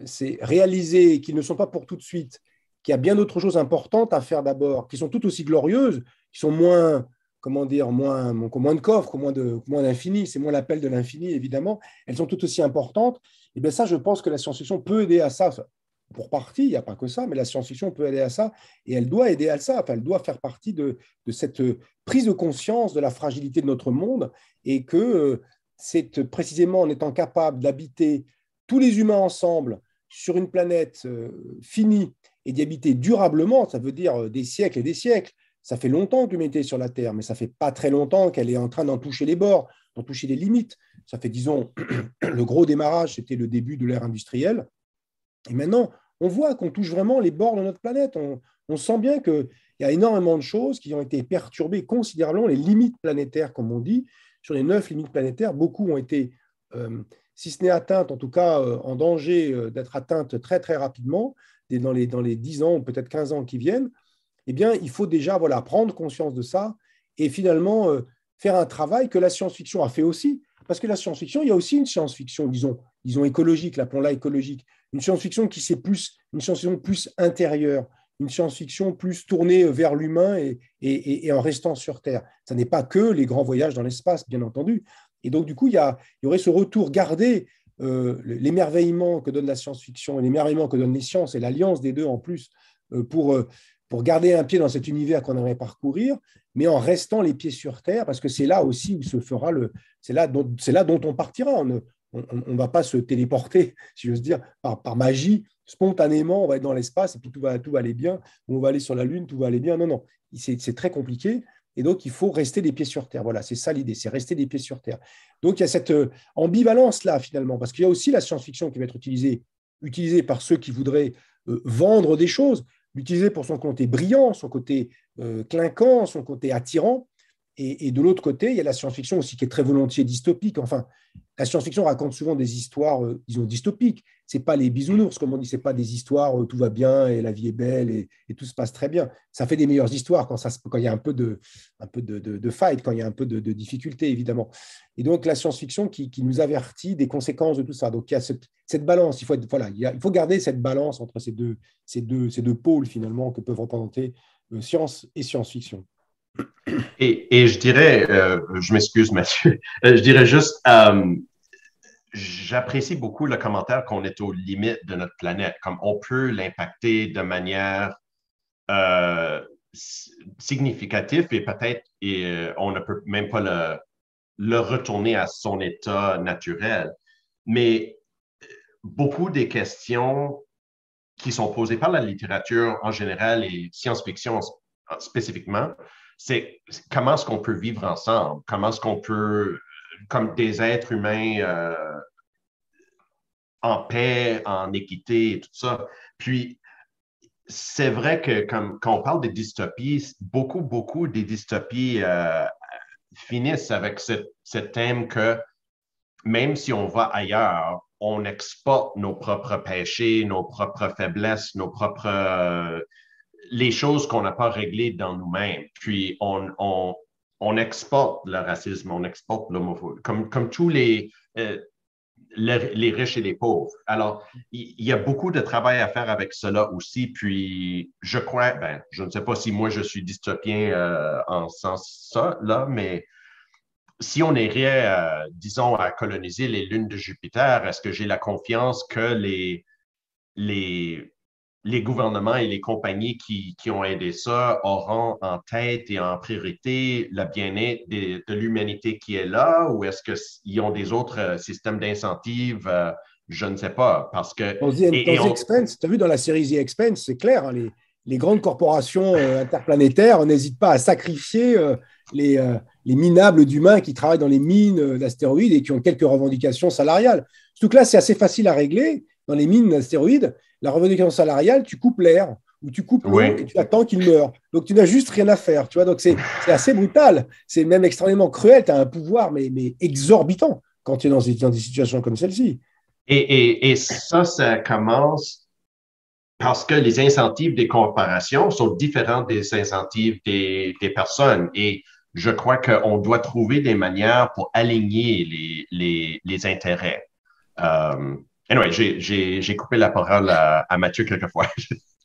c'est réaliser qu'ils ne sont pas pour tout de suite, qu'il y a bien d'autres choses importantes à faire d'abord, qui sont tout aussi glorieuses, qui sont moins, comment dire, moins de coffres, moins d'infini, c'est moins l'appel de l'infini, évidemment, elles sont tout aussi importantes. Et bien ça, je pense que la science-fiction peut aider à ça. Pour partie, il n'y a pas que ça, mais la science-fiction peut aider à ça, et elle doit aider à ça, enfin, elle doit faire partie de cette prise de conscience de la fragilité de notre monde, et que c'est précisément en étant capable d'habiter tous les humains ensemble sur une planète finie et d'y habiter durablement, ça veut dire des siècles et des siècles. Ça fait longtemps que l'humanité est sur la Terre, mais ça fait pas très longtemps qu'elle est en train d'en toucher les bords, d'en toucher les limites. Ça fait, disons, le gros démarrage, c'était le début de l'ère industrielle. Et maintenant, on voit qu'on touche vraiment les bords de notre planète. On sent bien qu'il y a énormément de choses qui ont été perturbées considérablement, les limites planétaires, comme on dit. Sur les 9 limites planétaires, beaucoup ont été, si ce n'est atteintes, en tout cas en danger d'être atteintes très, très rapidement, dans les 10 ans ou peut-être 15 ans qui viennent. Eh bien, il faut déjà prendre conscience de ça et finalement faire un travail que la science-fiction a fait aussi. Parce que la science-fiction, il y a aussi une science-fiction, disons écologique, appelons-la écologique, une science-fiction une science-fiction plus intérieure, une science-fiction plus tournée vers l'humain et en restant sur Terre. Ça n'est pas que les grands voyages dans l'espace, bien entendu. Et donc, du coup, il y aurait ce retour, garder l'émerveillement que donne la science-fiction et l'émerveillement que donnent les sciences et l'alliance des deux en plus pour garder un pied dans cet univers qu'on aimerait parcourir, mais en restant les pieds sur terre, parce que c'est là aussi où se fera c'est là dont on partira. On ne va pas se téléporter, si j'ose dire, par magie, spontanément, on va être dans l'espace et puis tout va aller bien, ou on va aller sur la Lune, tout va aller bien. Non, non, c'est très compliqué. Et donc, il faut rester les pieds sur terre. Voilà, c'est ça l'idée, c'est rester les pieds sur terre. Donc, il y a cette ambivalence-là, finalement, parce qu'il y a aussi la science-fiction qui va être utilisée par ceux qui voudraient vendre des choses, l'utiliser pour son côté brillant, son côté clinquant, son côté attirant. Et de l'autre côté, il y a la science-fiction aussi qui est très volontiers dystopique. Enfin, la science-fiction raconte souvent des histoires, disons, dystopiques. Ce n'est pas les bisounours, comme on dit, ce n'est pas des histoires où tout va bien et la vie est belle et tout se passe très bien. Ça fait des meilleures histoires quand il y a un peu de fight, quand il y a un peu de difficulté, évidemment. Et donc, la science-fiction qui nous avertit des conséquences de tout ça. Donc, il y a cette balance. Il faut garder cette balance entre ces deux pôles, finalement, que peuvent représenter science et science-fiction. Et je dirais, je m'excuse Mathieu, je dirais juste, j'apprécie beaucoup le commentaire qu'on est aux limites de notre planète, comme on peut l'impacter de manière significative et peut-être on ne peut même pas le retourner à son état naturel. Mais beaucoup des questions qui sont posées par la littérature en général et science-fiction spécifiquement, c'est comment est-ce qu'on peut vivre ensemble, comment est-ce qu'on peut, comme des êtres humains en paix, en équité et tout ça. Puis, c'est vrai que quand on parle de dystopies, beaucoup des dystopies finissent avec ce thème que même si on va ailleurs, on exporte nos propres péchés, nos propres faiblesses, les choses qu'on n'a pas réglées dans nous-mêmes. Puis on exporte le racisme, on exporte l'homophobie, comme tous les riches et les pauvres. Alors, il y a beaucoup de travail à faire avec cela aussi. Puis, je crois, je ne sais pas si moi je suis dystopien en ce sens-là, mais si on irait, disons, à coloniser les lunes de Jupiter, est-ce que j'ai la confiance que les, les gouvernements et les compagnies qui ont aidé ça auront en tête et en priorité le bien-être de l'humanité qui est là, ou est-ce qu'ils ont des autres systèmes d'incentives? Je ne sais pas, parce que... Dans The Expanse, tu as vu dans la série The Expanse, c'est clair, hein, les grandes corporations interplanétaires n'hésitent pas à sacrifier les minables d'humains qui travaillent dans les mines d'astéroïdes et qui ont quelques revendications salariales. Surtout que là, c'est assez facile à régler. Dans les mines d'astéroïdes, la revendication salariale, tu coupes l'air ou tu coupes l'eau et tu attends qu'il meure. Donc, tu n'as juste rien à faire. Tu vois, donc, c'est assez brutal. C'est même extrêmement cruel. Tu as un pouvoir, mais exorbitant quand tu es dans des situations comme celle-ci. Et ça commence parce que les incentives des corporations sont différents des incentives des personnes. Et je crois qu'on doit trouver des manières pour aligner les intérêts. Anyway, j'ai coupé la parole à Mathieu quelquefois.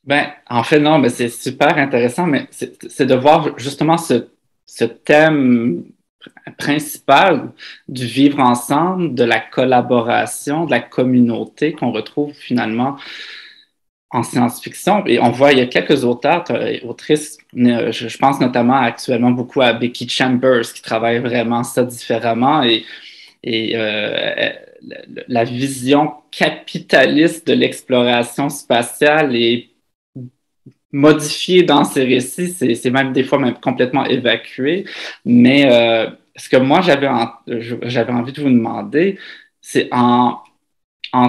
Ben, en fait, non, mais c'est super intéressant, mais c'est de voir justement ce thème principal du vivre ensemble, de la collaboration, de la communauté qu'on retrouve finalement en science-fiction. Et on voit, il y a quelques auteurs, autrices, je pense notamment actuellement beaucoup à Becky Chambers, qui travaille vraiment ça différemment. Et la vision capitaliste de l'exploration spatiale est modifiée dans ces récits, c'est même des fois même complètement évacué. Mais ce que moi j'avais envie de vous demander, c'est en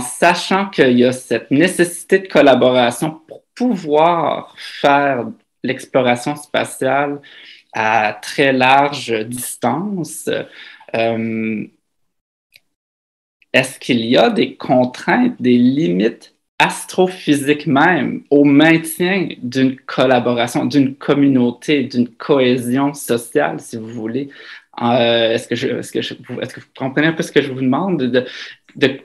sachant qu'il y a cette nécessité de collaboration pour pouvoir faire l'exploration spatiale à très large distance, est-ce qu'il y a des contraintes, des limites astrophysiques même au maintien d'une collaboration, d'une communauté, d'une cohésion sociale, si vous voulez? Est-ce que vous comprenez un peu ce que je vous demande? De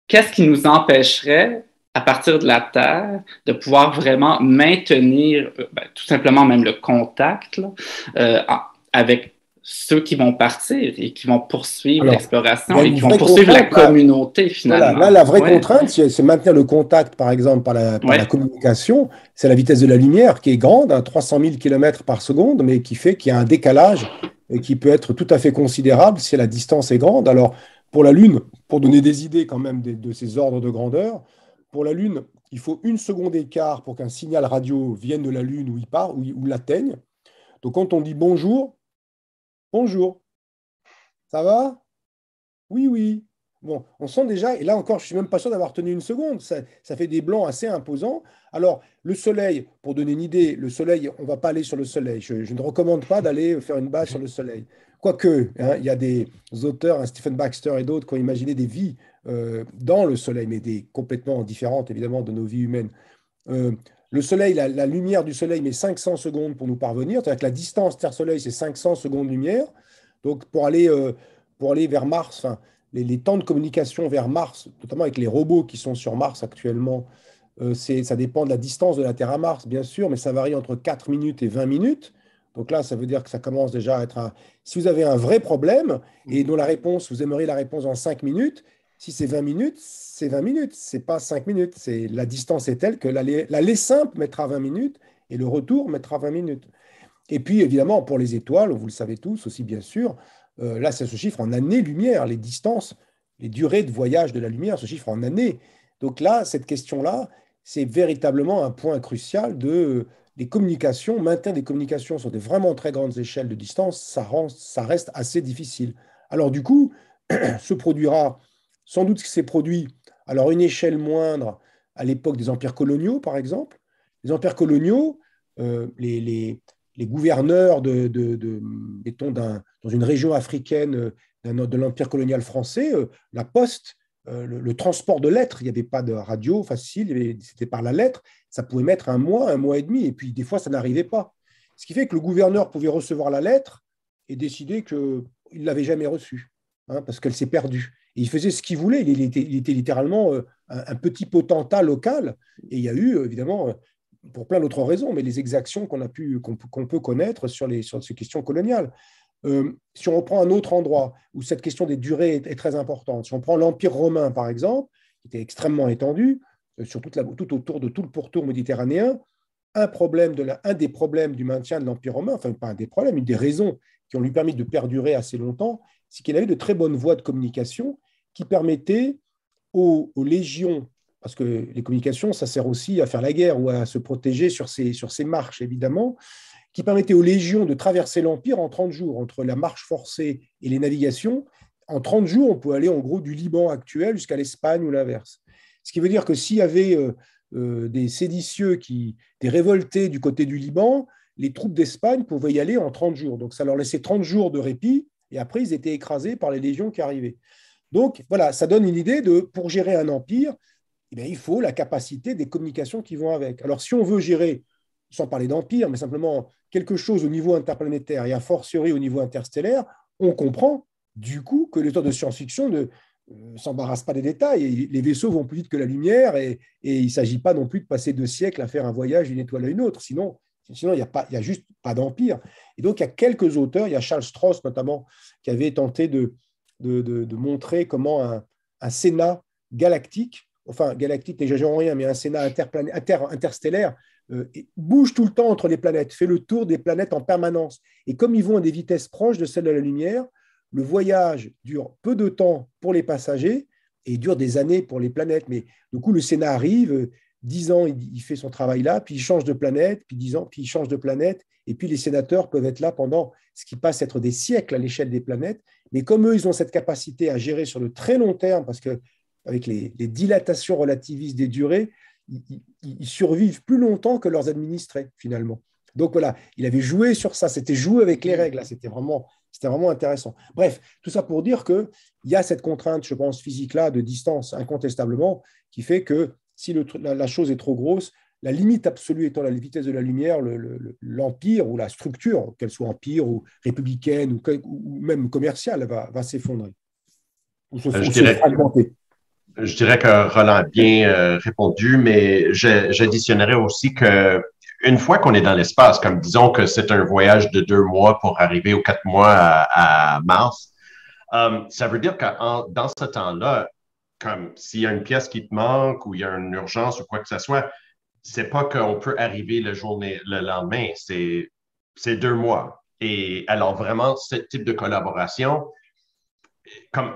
qu'est-ce qui nous empêcherait, à partir de la Terre, de pouvoir vraiment maintenir, tout simplement même le contact avec ceux qui vont partir et qui vont poursuivre l'exploration et qui vont poursuivre la communauté, finalement. Voilà, là, la vraie contrainte, c'est maintenir le contact, par exemple, par la communication. C'est la vitesse de la lumière qui est grande, 300 000 km par seconde, mais qui fait qu'il y a un décalage qui peut être tout à fait considérable si la distance est grande. Alors, pour la Lune, pour donner des idées quand même de ces ordres de grandeur, pour la Lune, il faut 1 seconde d'écart pour qu'un signal radio vienne de la Lune où il part, où l'atteigne. Donc, quand on dit bonjour, bonjour, ça va? Oui, oui. Bon, on sent déjà, et là encore, je ne suis même pas sûr d'avoir tenu 1 seconde, ça fait des blancs assez imposants. Alors, le Soleil, pour donner une idée, le Soleil, on ne va pas aller sur le Soleil. Je ne recommande pas d'aller faire une base sur le Soleil. Quoique, hein, il y a des auteurs, Stephen Baxter et d'autres, qui ont imaginé des vies dans le Soleil, mais complètement différentes, évidemment, de nos vies humaines. Le Soleil, la lumière du Soleil met 500 secondes pour nous parvenir. C'est-à-dire que la distance Terre-Soleil, c'est 500 secondes lumière. Donc, pour aller vers Mars, les temps de communication vers Mars, notamment avec les robots qui sont sur Mars actuellement, ça dépend de la distance de la Terre à Mars, bien sûr, mais ça varie entre 4 minutes et 20 minutes. Donc là, ça veut dire que ça commence déjà à être Si vous avez un vrai problème et dont vous aimeriez la réponse en 5 minutes, si c'est 20 minutes, c'est 20 minutes, c'est pas 5 minutes. La distance est telle que l'aller simple mettra 20 minutes et le retour mettra 20 minutes. Et puis, évidemment, pour les étoiles, vous le savez tous aussi, bien sûr, là, ça se chiffre en années-lumière. Les distances, les durées de voyage de la lumière se chiffrent en années. Donc là, cette question-là, c'est véritablement un point crucial des communications. Maintenir des communications sur des vraiment très grandes échelles de distance, ça reste assez difficile. Alors du coup, se produira sans doute ce qui s'est produit, alors une échelle moindre à l'époque des empires coloniaux, par exemple. Les empires coloniaux, les gouverneurs mettons, dans une région africaine de l'empire colonial français, la poste, le transport de lettres, il n'y avait pas de radio facile, c'était par la lettre, ça pouvait mettre 1 mois et demi, et puis des fois, ça n'arrivait pas. Ce qui fait que le gouverneur pouvait recevoir la lettre et décider qu'il ne l'avait jamais reçue, parce qu'elle s'est perdue. Et il faisait ce qu'il voulait, il était littéralement un petit potentat local, et il y a eu, évidemment, pour plein d'autres raisons, mais les exactions qu'on peut connaître sur ces questions coloniales. Si on reprend un autre endroit où cette question des durées est très importante, si on prend l'Empire romain, par exemple, qui était extrêmement étendu, sur tout autour de tout le pourtour méditerranéen, un des problèmes du maintien de l'Empire romain, enfin pas un des problèmes, une des raisons qui ont lui permis de perdurer assez longtemps, c'est qu'il avait de très bonnes voies de communication qui permettaient aux légions, parce que les communications, ça sert aussi à faire la guerre ou à se protéger sur ses marches, évidemment, qui permettaient aux légions de traverser l'Empire en 30 jours, entre la marche forcée et les navigations. En 30 jours, on peut aller en gros du Liban actuel jusqu'à l'Espagne ou l'inverse. Ce qui veut dire que s'il y avait des séditieux, des révoltés du côté du Liban, les troupes d'Espagne pouvaient y aller en 30 jours. Donc ça leur laissait 30 jours de répit, et après ils étaient écrasés par les légions qui arrivaient. Donc voilà, ça donne une idée pour gérer un empire, eh bien, il faut la capacité des communications qui vont avec. Alors si on veut gérer, sans parler d'empire, mais simplement quelque chose au niveau interplanétaire et a fortiori au niveau interstellaire, on comprend du coup que les auteurs de science-fiction ne s'embarrassent pas des détails. Et les vaisseaux vont plus vite que la lumière et il ne s'agit pas non plus de passer 2 siècles à faire un voyage d'une étoile à une autre. Sinon il n'y a juste pas d'empire. Et donc, il y a quelques auteurs, il y a Charles Stross notamment, qui avait tenté de montrer comment un Sénat galactique, enfin galactique, n'exagérons rien, mais un Sénat interstellaire, bouge tout le temps entre les planètes, fait le tour des planètes en permanence. Et comme ils vont à des vitesses proches de celles de la lumière, le voyage dure peu de temps pour les passagers et dure des années pour les planètes. Mais du coup, le Sénat arrive, 10 ans, il fait son travail là, puis il change de planète, puis 10 ans, puis il change de planète, et puis les sénateurs peuvent être là pendant ce qui passe à être des siècles à l'échelle des planètes. Mais comme eux, ils ont cette capacité à gérer sur le très long terme, parce qu'avec les dilatations relativistes des durées, ils survivent plus longtemps que leurs administrés, finalement. Donc voilà, il avait joué sur ça, c'était jouer avec les règles, là, c'était vraiment intéressant. Bref, tout ça pour dire qu'il y a cette contrainte, je pense, physique-là, de distance, incontestablement, qui fait que si la chose est trop grosse, la limite absolue étant la vitesse de la lumière, l'empire ou la structure, qu'elle soit empire ou républicaine ou même commerciale, va s'effondrer ou se fragmenter. Je dirais que Roland a bien répondu, mais j'additionnerais aussi que une fois qu'on est dans l'espace, comme disons que c'est un voyage de 2 mois pour arriver aux 4 mois à Mars, ça veut dire que dans ce temps-là, comme s'il y a une pièce qui te manque ou il y a une urgence ou quoi que ce soit, c'est pas qu'on peut arriver le lendemain, c'est 2 mois. Et alors vraiment, ce type de collaboration, comme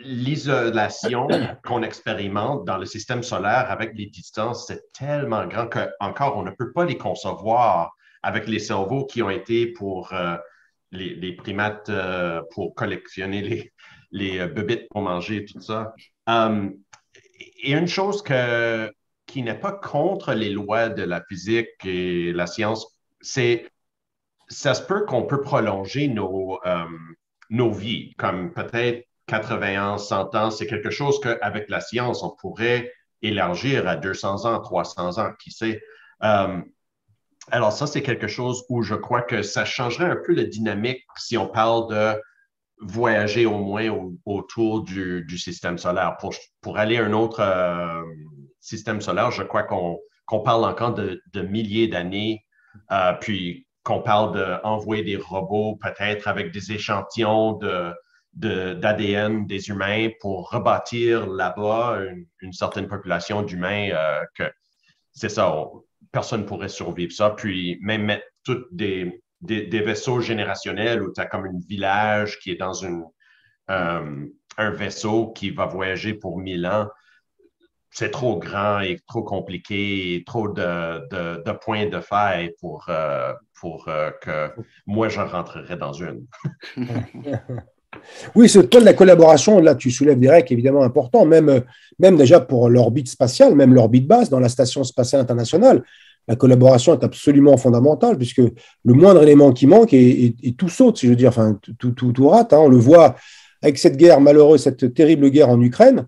l'isolation qu'on expérimente dans le système solaire avec les distances, c'est tellement grand qu'encore on ne peut pas les concevoir avec les cerveaux qui ont été pour les primates pour collectionner les bébites pour manger, tout ça. Et une chose qui n'est pas contre les lois de la physique et la science, c'est ça se peut qu'on peut prolonger nos vies, comme peut-être 80 ans, 100 ans, c'est quelque chose qu'avec la science, on pourrait élargir à 200 ans, 300 ans, qui sait. Alors ça, c'est quelque chose où je crois que ça changerait un peu la dynamique si on parle de voyager au moins autour du système solaire. Pour aller à un autre système solaire, je crois qu'on parle encore de milliers d'années, puis qu'on parle d'envoyer des robots peut-être avec des échantillons d'ADN des humains pour rebâtir là-bas une certaine population d'humains que c'est ça, personne ne pourrait survivre ça. Puis même mettre tous des vaisseaux générationnels où tu as comme un village qui est dans un vaisseau qui va voyager pour 1000 ans. C'est trop grand et trop compliqué et trop de points de faille pour que moi, je rentrerais dans une. Oui, ce point de la collaboration, là, tu soulèves des règles évidemment importants, même déjà pour l'orbite spatiale, même l'orbite basse dans la Station spatiale internationale. La collaboration est absolument fondamentale puisque le moindre élément qui manque et tout saute, si je veux dire, enfin, tout rate. Hein. On le voit avec cette guerre malheureuse, cette terrible guerre en Ukraine.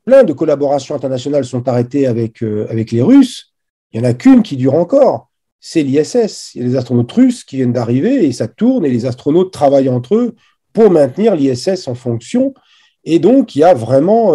Plein de collaborations internationales sont arrêtées avec les Russes. Il n'y en a qu'une qui dure encore, c'est l'ISS. Il y a des astronautes russes qui viennent d'arriver et ça tourne et les astronautes travaillent entre eux pour maintenir l'ISS en fonction. Et donc, il y a vraiment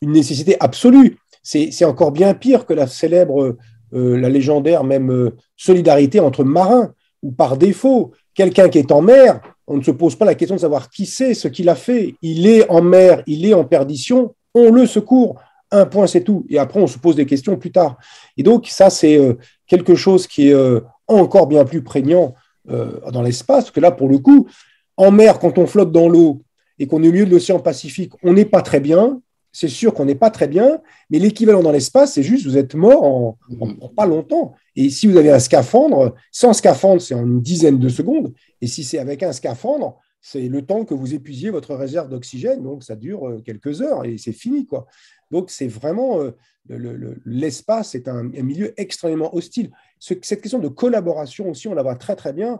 une nécessité absolue. C'est encore bien pire que la célèbre, la légendaire même solidarité entre marins, où par défaut, quelqu'un qui est en mer on ne se pose pas la question de savoir qui c'est, ce qu'il a fait. Il est en mer, il est en perdition, on le secourt. Un point, c'est tout. Et après, on se pose des questions plus tard. Et donc, ça, c'est quelque chose qui est encore bien plus prégnant dans l'espace, parce que là, pour le coup, en mer, quand on flotte dans l'eau et qu'on est au milieu de l'océan Pacifique, on n'est pas très bien. C'est sûr qu'on n'est pas très bien, mais l'équivalent dans l'espace, c'est juste vous êtes mort en pas longtemps. Et si vous avez un scaphandre, sans scaphandre, c'est en une dizaine de secondes. Et si c'est avec un scaphandre, c'est le temps que vous épuisiez votre réserve d'oxygène. Donc, ça dure quelques heures et c'est fini, quoi. Donc, c'est vraiment l'espace est un milieu extrêmement hostile. Cette question de collaboration aussi, on la voit très, très bien.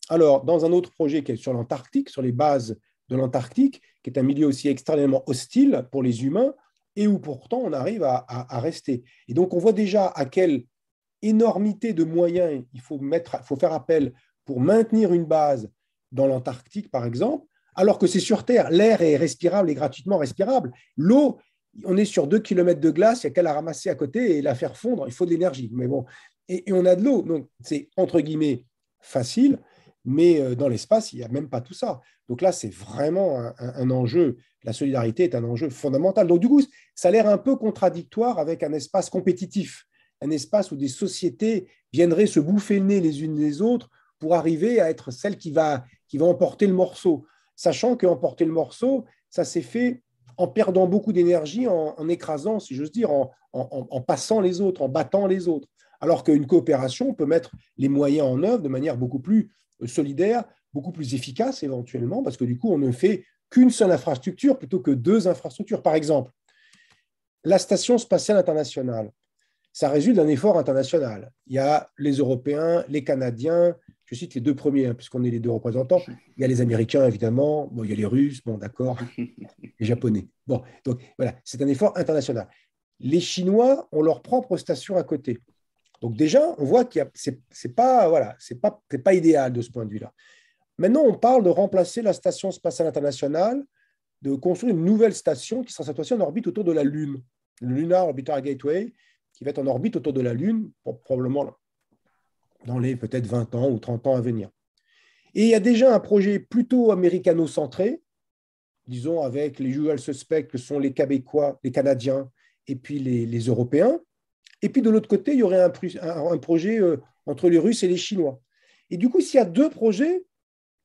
Alors, dans un autre projet qui est sur l'Antarctique, sur les bases de l'Antarctique, qui est un milieu aussi extrêmement hostile pour les humains et où pourtant on arrive à rester. Et donc, on voit déjà à quelle énormité de moyens il faut faire appel pour maintenir une base dans l'Antarctique, par exemple, alors que c'est sur Terre. L'air est respirable et gratuitement respirable. L'eau, on est sur 2 km de glace, il n'y a qu'à la ramasser à côté et la faire fondre. Il faut de l'énergie. Mais bon, et on a de l'eau. Donc, c'est entre guillemets facile, mais dans l'espace, il n'y a même pas tout ça. Donc là, c'est vraiment un enjeu. La solidarité est un enjeu fondamental. Donc du coup, ça a l'air un peu contradictoire avec un espace compétitif, un espace où des sociétés viendraient se bouffer le nez les unes les autres pour arriver à être celle qui va emporter le morceau. Sachant qu'emporter le morceau, ça s'est fait en perdant beaucoup d'énergie, en écrasant, si j'ose dire, en passant les autres, en battant les autres. Alors qu'une coopération peut mettre les moyens en œuvre de manière beaucoup plus solidaire, beaucoup plus efficace éventuellement, parce que du coup, on ne fait qu'une seule infrastructure plutôt que 2 infrastructures. Par exemple, la Station spatiale internationale, ça résulte d'un effort international. Il y a les Européens, les Canadiens, je cite les 2 premiers, puisqu'on est les 2 représentants. Il y a les Américains, évidemment, bon, il y a les Russes, bon, d'accord, les Japonais. Bon, donc voilà, c'est un effort international. Les Chinois ont leur propre station à côté. Donc déjà, on voit que ce n'est pas idéal de ce point de vue-là. Maintenant, on parle de remplacer la Station spatiale internationale, de construire une nouvelle station qui sera cette fois-ci en orbite autour de la Lune, le Lunar Orbiter Gateway, qui va être en orbite autour de la Lune, probablement dans les peut-être 20 ans ou 30 ans à venir. Et il y a déjà un projet plutôt américano-centré, disons avec les usual suspects que sont les Québécois, les Canadiens et puis les Européens. Et puis de l'autre côté, il y aurait un projet entre les Russes et les Chinois. Et du coup, s'il y a 2 projets,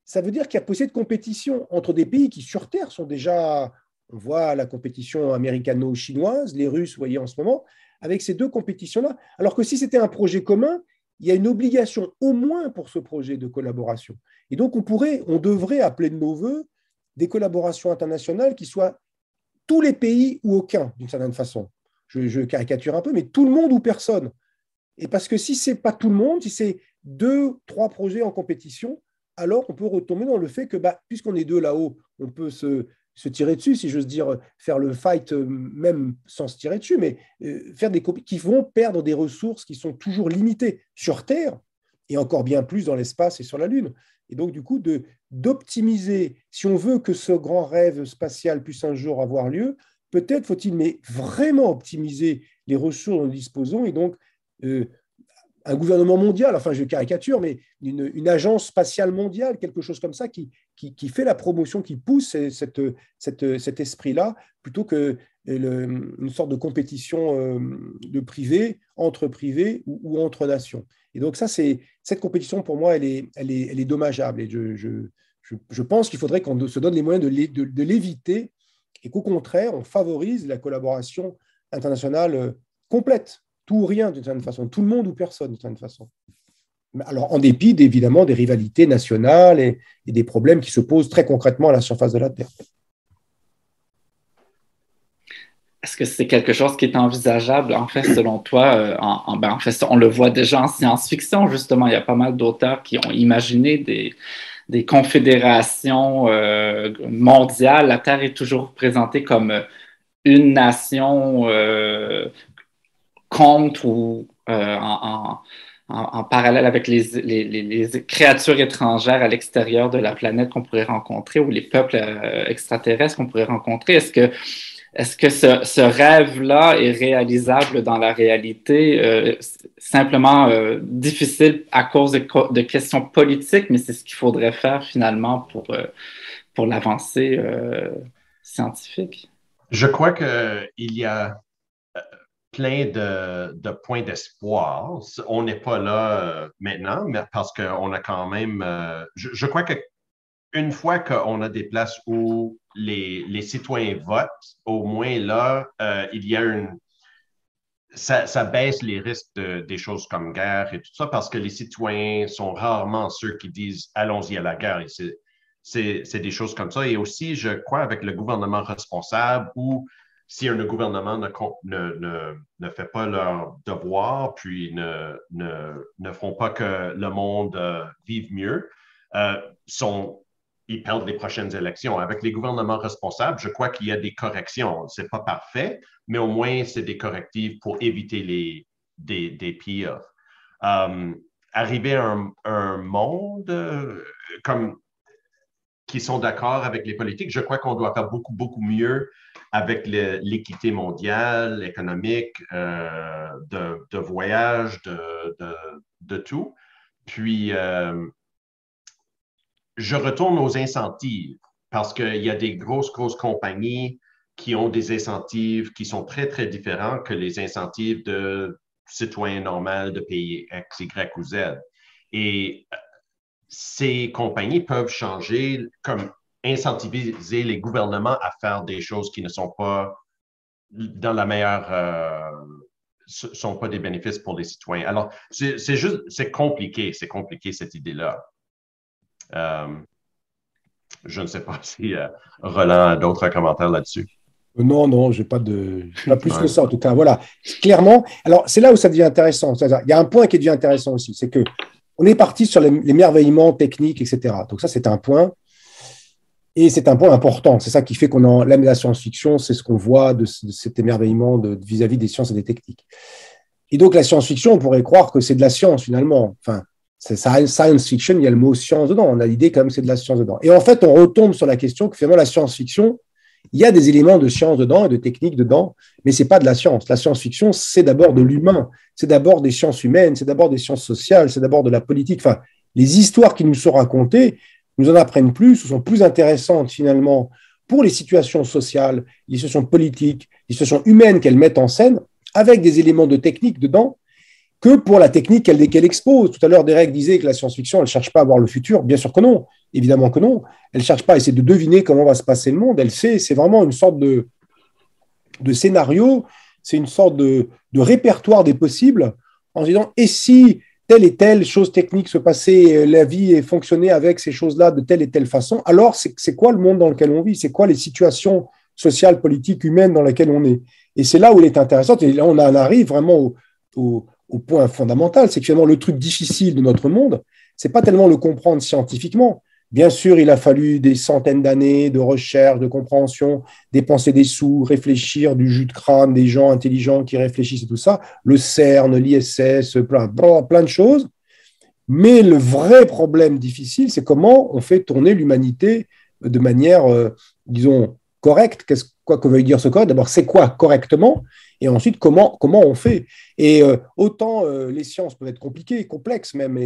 ça veut dire qu'il y a possibilité de compétition entre des pays qui, sur Terre, sont déjà, on voit la compétition américano-chinoise, les Russes, vous voyez en ce moment, avec ces 2 compétitions-là. Alors que si c'était un projet commun, il y a une obligation au moins pour ce projet de collaboration. Et donc, on devrait appeler de nos voeux des collaborations internationales qui soient tous les pays ou aucun, d'une certaine façon. Je caricature un peu, mais tout le monde ou personne. Et parce que si ce n'est pas tout le monde, si c'est 2, 3 projets en compétition, alors on peut retomber dans le fait que, puisqu'on est 2 là-haut, on peut se tirer dessus, si j'ose dire, faire le fight même sans se tirer dessus, mais faire des copies qui vont perdre des ressources qui sont toujours limitées sur Terre et encore bien plus dans l'espace et sur la Lune. Et donc, du coup, d'optimiser, si on veut que ce grand rêve spatial puisse un jour avoir lieu, peut-être faut-il mais vraiment optimiser les ressources dont nous disposons et donc un gouvernement mondial, enfin je caricature, mais une agence spatiale mondiale, quelque chose comme ça qui fait la promotion, qui pousse cet esprit-là, plutôt que une sorte de compétition de privé, entre privés ou entre nations. Et donc ça, cette compétition, pour moi, elle est dommageable. Et je pense qu'il faudrait qu'on se donne les moyens de l'éviter et qu'au contraire, on favorise la collaboration internationale complète. Tout ou rien, d'une certaine façon, tout le monde ou personne, d'une certaine façon. Alors, en dépit, évidemment, des rivalités nationales et des problèmes qui se posent très concrètement à la surface de la Terre. Est-ce que c'est quelque chose qui est envisageable, en fait, selon toi? En fait, on le voit déjà en science-fiction, justement. Il y a pas mal d'auteurs qui ont imaginé des confédérations mondiales. La Terre est toujours présentée comme une nation contre ou en parallèle avec les créatures étrangères à l'extérieur de la planète qu'on pourrait rencontrer ou les peuples extraterrestres qu'on pourrait rencontrer. Est-ce que Est-ce que ce rêve-là est réalisable dans la réalité? Simplement difficile à cause de questions politiques, mais c'est ce qu'il faudrait faire finalement pour l'avancée scientifique. Je crois qu'il y a plein de points d'espoir. On n'est pas là maintenant, mais parce qu'on a quand même... je crois qu'une fois qu'on a des places où les citoyens votent, au moins là, il y a ça baisse les risques des choses comme guerre et tout ça, parce que les citoyens sont rarement ceux qui disent allons-y à la guerre. C'est des choses comme ça. Et aussi, je crois, avec le gouvernement responsable, ou si un gouvernement ne fait pas leur devoir, puis ne font pas que le monde vive mieux, ils perdent les prochaines élections. Avec les gouvernements responsables, je crois qu'il y a des corrections. Ce n'est pas parfait, mais au moins, c'est des correctifs pour éviter des pires. Arriver à un monde comme qui sont d'accord avec les politiques, je crois qu'on doit faire beaucoup, beaucoup mieux avec l'équité mondiale, économique, de voyage, de tout. Puis, je retourne aux incentives parce qu'il y a des grosses compagnies qui ont des incentives qui sont très, très différents que les incentives de citoyens normaux de pays X, Y ou Z. Et ces compagnies peuvent changer, comme incentiviser les gouvernements à faire des choses qui ne sont pas dans la meilleure, sont pas des bénéfices pour les citoyens. Alors, c'est compliqué cette idée-là. Je ne sais pas si Roland a d'autres commentaires là-dessus. Non, j'ai pas plus que ça en tout cas. Voilà, clairement. Alors, c'est là où ça devient intéressant. C'est-à-dire, il y a un point qui devient intéressant aussi, c'est que on est parti sur l'émerveillement technique, etc. Donc ça, c'est un point. Et c'est un point important. C'est ça qui fait qu'on l'aime la science-fiction, c'est ce qu'on voit de cet émerveillement vis-à-vis des sciences et des techniques. Et donc, la science-fiction, on pourrait croire que c'est de la science, finalement. Enfin, c'est science-fiction, il y a le mot science dedans. On a l'idée quand même que c'est de la science dedans. Et en fait, on retombe sur la question que finalement, la science-fiction, il y a des éléments de science dedans et de technique dedans, mais ce n'est pas de la science. La science-fiction, c'est d'abord de l'humain, c'est d'abord des sciences humaines, c'est d'abord des sciences sociales, c'est d'abord de la politique. Enfin, les histoires qui nous sont racontées nous en apprennent plus, ou sont plus intéressantes finalement pour les situations sociales, les situations politiques, les situations humaines qu'elles mettent en scène, avec des éléments de technique dedans, que pour la technique qu'elle expose. Tout à l'heure, Derek disait que la science-fiction, elle ne cherche pas à voir le futur. Bien sûr que non, évidemment que non. Elle ne cherche pas à essayer de deviner comment va se passer le monde. Elle sait, c'est vraiment une sorte de scénario, c'est une sorte de répertoire des possibles, en se disant, et si telle et telle chose technique se passait, la vie fonctionnait avec ces choses-là de telle et telle façon, alors c'est quoi le monde dans lequel on vit? C'est quoi les situations sociales, politiques, humaines dans lesquelles on est? Et c'est là où il est intéressant, et là on en arrive vraiment au point fondamental, c'est que finalement le truc difficile de notre monde, c'est pas tellement le comprendre scientifiquement. Bien sûr, il a fallu des centaines d'années de recherche, de compréhension, dépenser des sous, réfléchir, du jus de crâne, des gens intelligents qui réfléchissent et tout ça, le CERN, l'ISS, plein de choses. Mais le vrai problème difficile, c'est comment on fait tourner l'humanité de manière, disons, correcte. Quoi que veuille dire ce code? D'abord, c'est quoi correctement? Et ensuite, comment on fait? Et autant les sciences peuvent être compliquées, complexes même,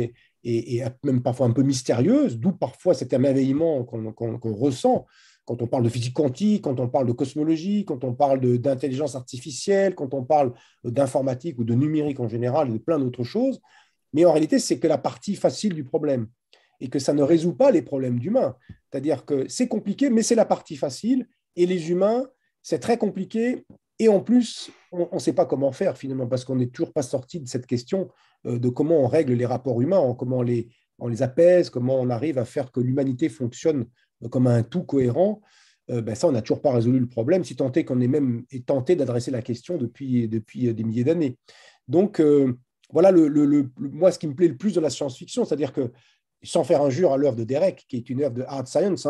et même parfois un peu mystérieuses, d'où parfois cet émerveillement qu'on ressent quand on parle de physique quantique, quand on parle de cosmologie, quand on parle d'intelligence artificielle, quand on parle d'informatique ou de numérique en général, et de plein d'autres choses. Mais en réalité, c'est que la partie facile du problème et que ça ne résout pas les problèmes d'humains. C'est-à-dire que c'est compliqué, mais c'est la partie facile. Et les humains, c'est très compliqué. Et en plus, on ne sait pas comment faire finalement, parce qu'on n'est toujours pas sorti de cette question de comment on règle les rapports humains, comment on les apaise, comment on arrive à faire que l'humanité fonctionne comme un tout cohérent. Ça, on n'a toujours pas résolu le problème, si tant est qu'on est même tenté d'adresser la question depuis des milliers d'années. Donc, voilà moi, ce qui me plaît le plus de la science-fiction, c'est-à-dire que, sans faire injure à l'œuvre de Derek, qui est une œuvre de hard science,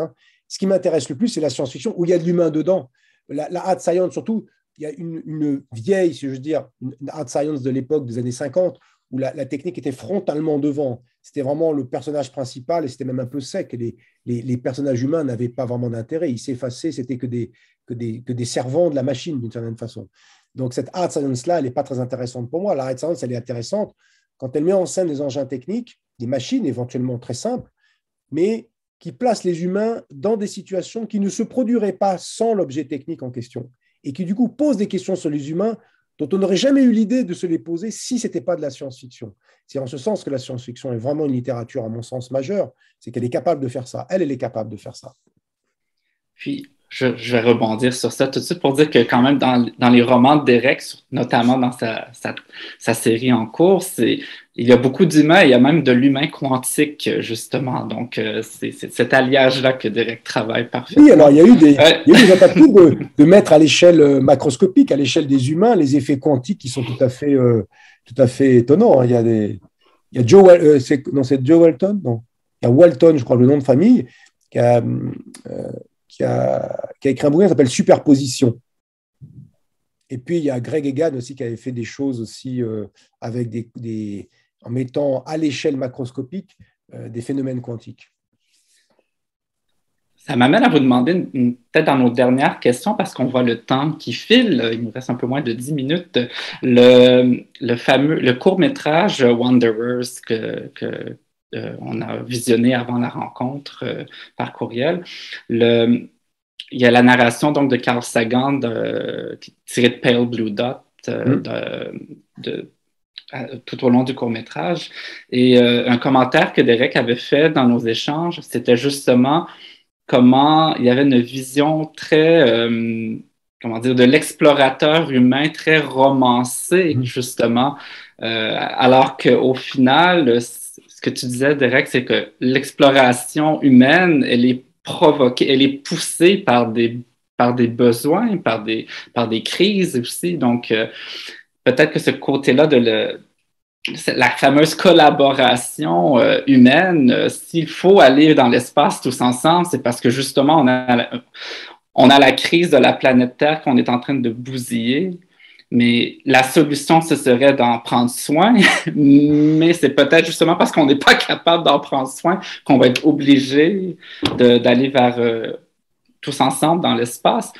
ce qui m'intéresse le plus, c'est la science-fiction où il y a de l'humain dedans. La hard science, surtout, il y a une vieille, si je veux dire, une hard science de l'époque des années 50, où la technique était frontalement devant. C'était vraiment le personnage principal et c'était même un peu sec. Les personnages humains n'avaient pas vraiment d'intérêt. Ils s'effaçaient, c'était que des servants de la machine d'une certaine façon. Donc cette hard science-là, elle n'est pas très intéressante pour moi. La hard science, elle est intéressante quand elle met en scène des engins techniques, des machines éventuellement très simples, mais qui placent les humains dans des situations qui ne se produiraient pas sans l'objet technique en question et qui du coup posent des questions sur les humains dont on n'aurait jamais eu l'idée de se les poser si ce n'était pas de la science-fiction. C'est en ce sens que la science-fiction est vraiment une littérature, à mon sens, majeure, c'est qu'elle est capable de faire ça. Elle est capable de faire ça. Puis, je vais rebondir sur ça tout de suite pour dire que quand même dans les romans de Derek, notamment dans sa série en cours, il y a beaucoup d'humains, il y a même de l'humain quantique, justement. Donc, c'est cet alliage-là que Derek travaille parfaitement. Oui, alors il y a eu des tentatives de mettre à l'échelle macroscopique, à l'échelle des humains, les effets quantiques qui sont tout à fait étonnants. Il y a c'est Joe Walton, non, il y a Walton, je crois, le nom de famille, qui a écrit un bouquin qui s'appelle Superposition. Et puis, il y a Greg Egan aussi qui avait fait des choses aussi avec en mettant à l'échelle macroscopique des phénomènes quantiques. Ça m'amène à vous demander, peut-être dans nos dernières questions, parce qu'on voit le temps qui file, il nous reste un peu moins de 10 minutes, le court-métrage Wanderers on a visionné avant la rencontre par courriel. Il y a la narration donc de Carl Sagan tirée de Pale Blue Dot tout au long du court-métrage. Et un commentaire que Derek avait fait dans nos échanges, c'était justement comment il y avait une vision très, de l'explorateur humain très romancée, justement, alors qu'au final, ce que tu disais, Derek, c'est que l'exploration humaine, elle est provoquée, elle est poussée par des besoins, par des crises aussi. Donc, peut-être que ce côté-là la fameuse collaboration humaine, s'il faut aller dans l'espace tous ensemble, c'est parce que justement, on a la crise de la planète Terre qu'on est en train de bousiller. Mais la solution, ce serait d'en prendre soin. Mais c'est peut-être justement parce qu'on n'est pas capable d'en prendre soin qu'on va être obligé d'aller vers tous ensemble dans l'espace.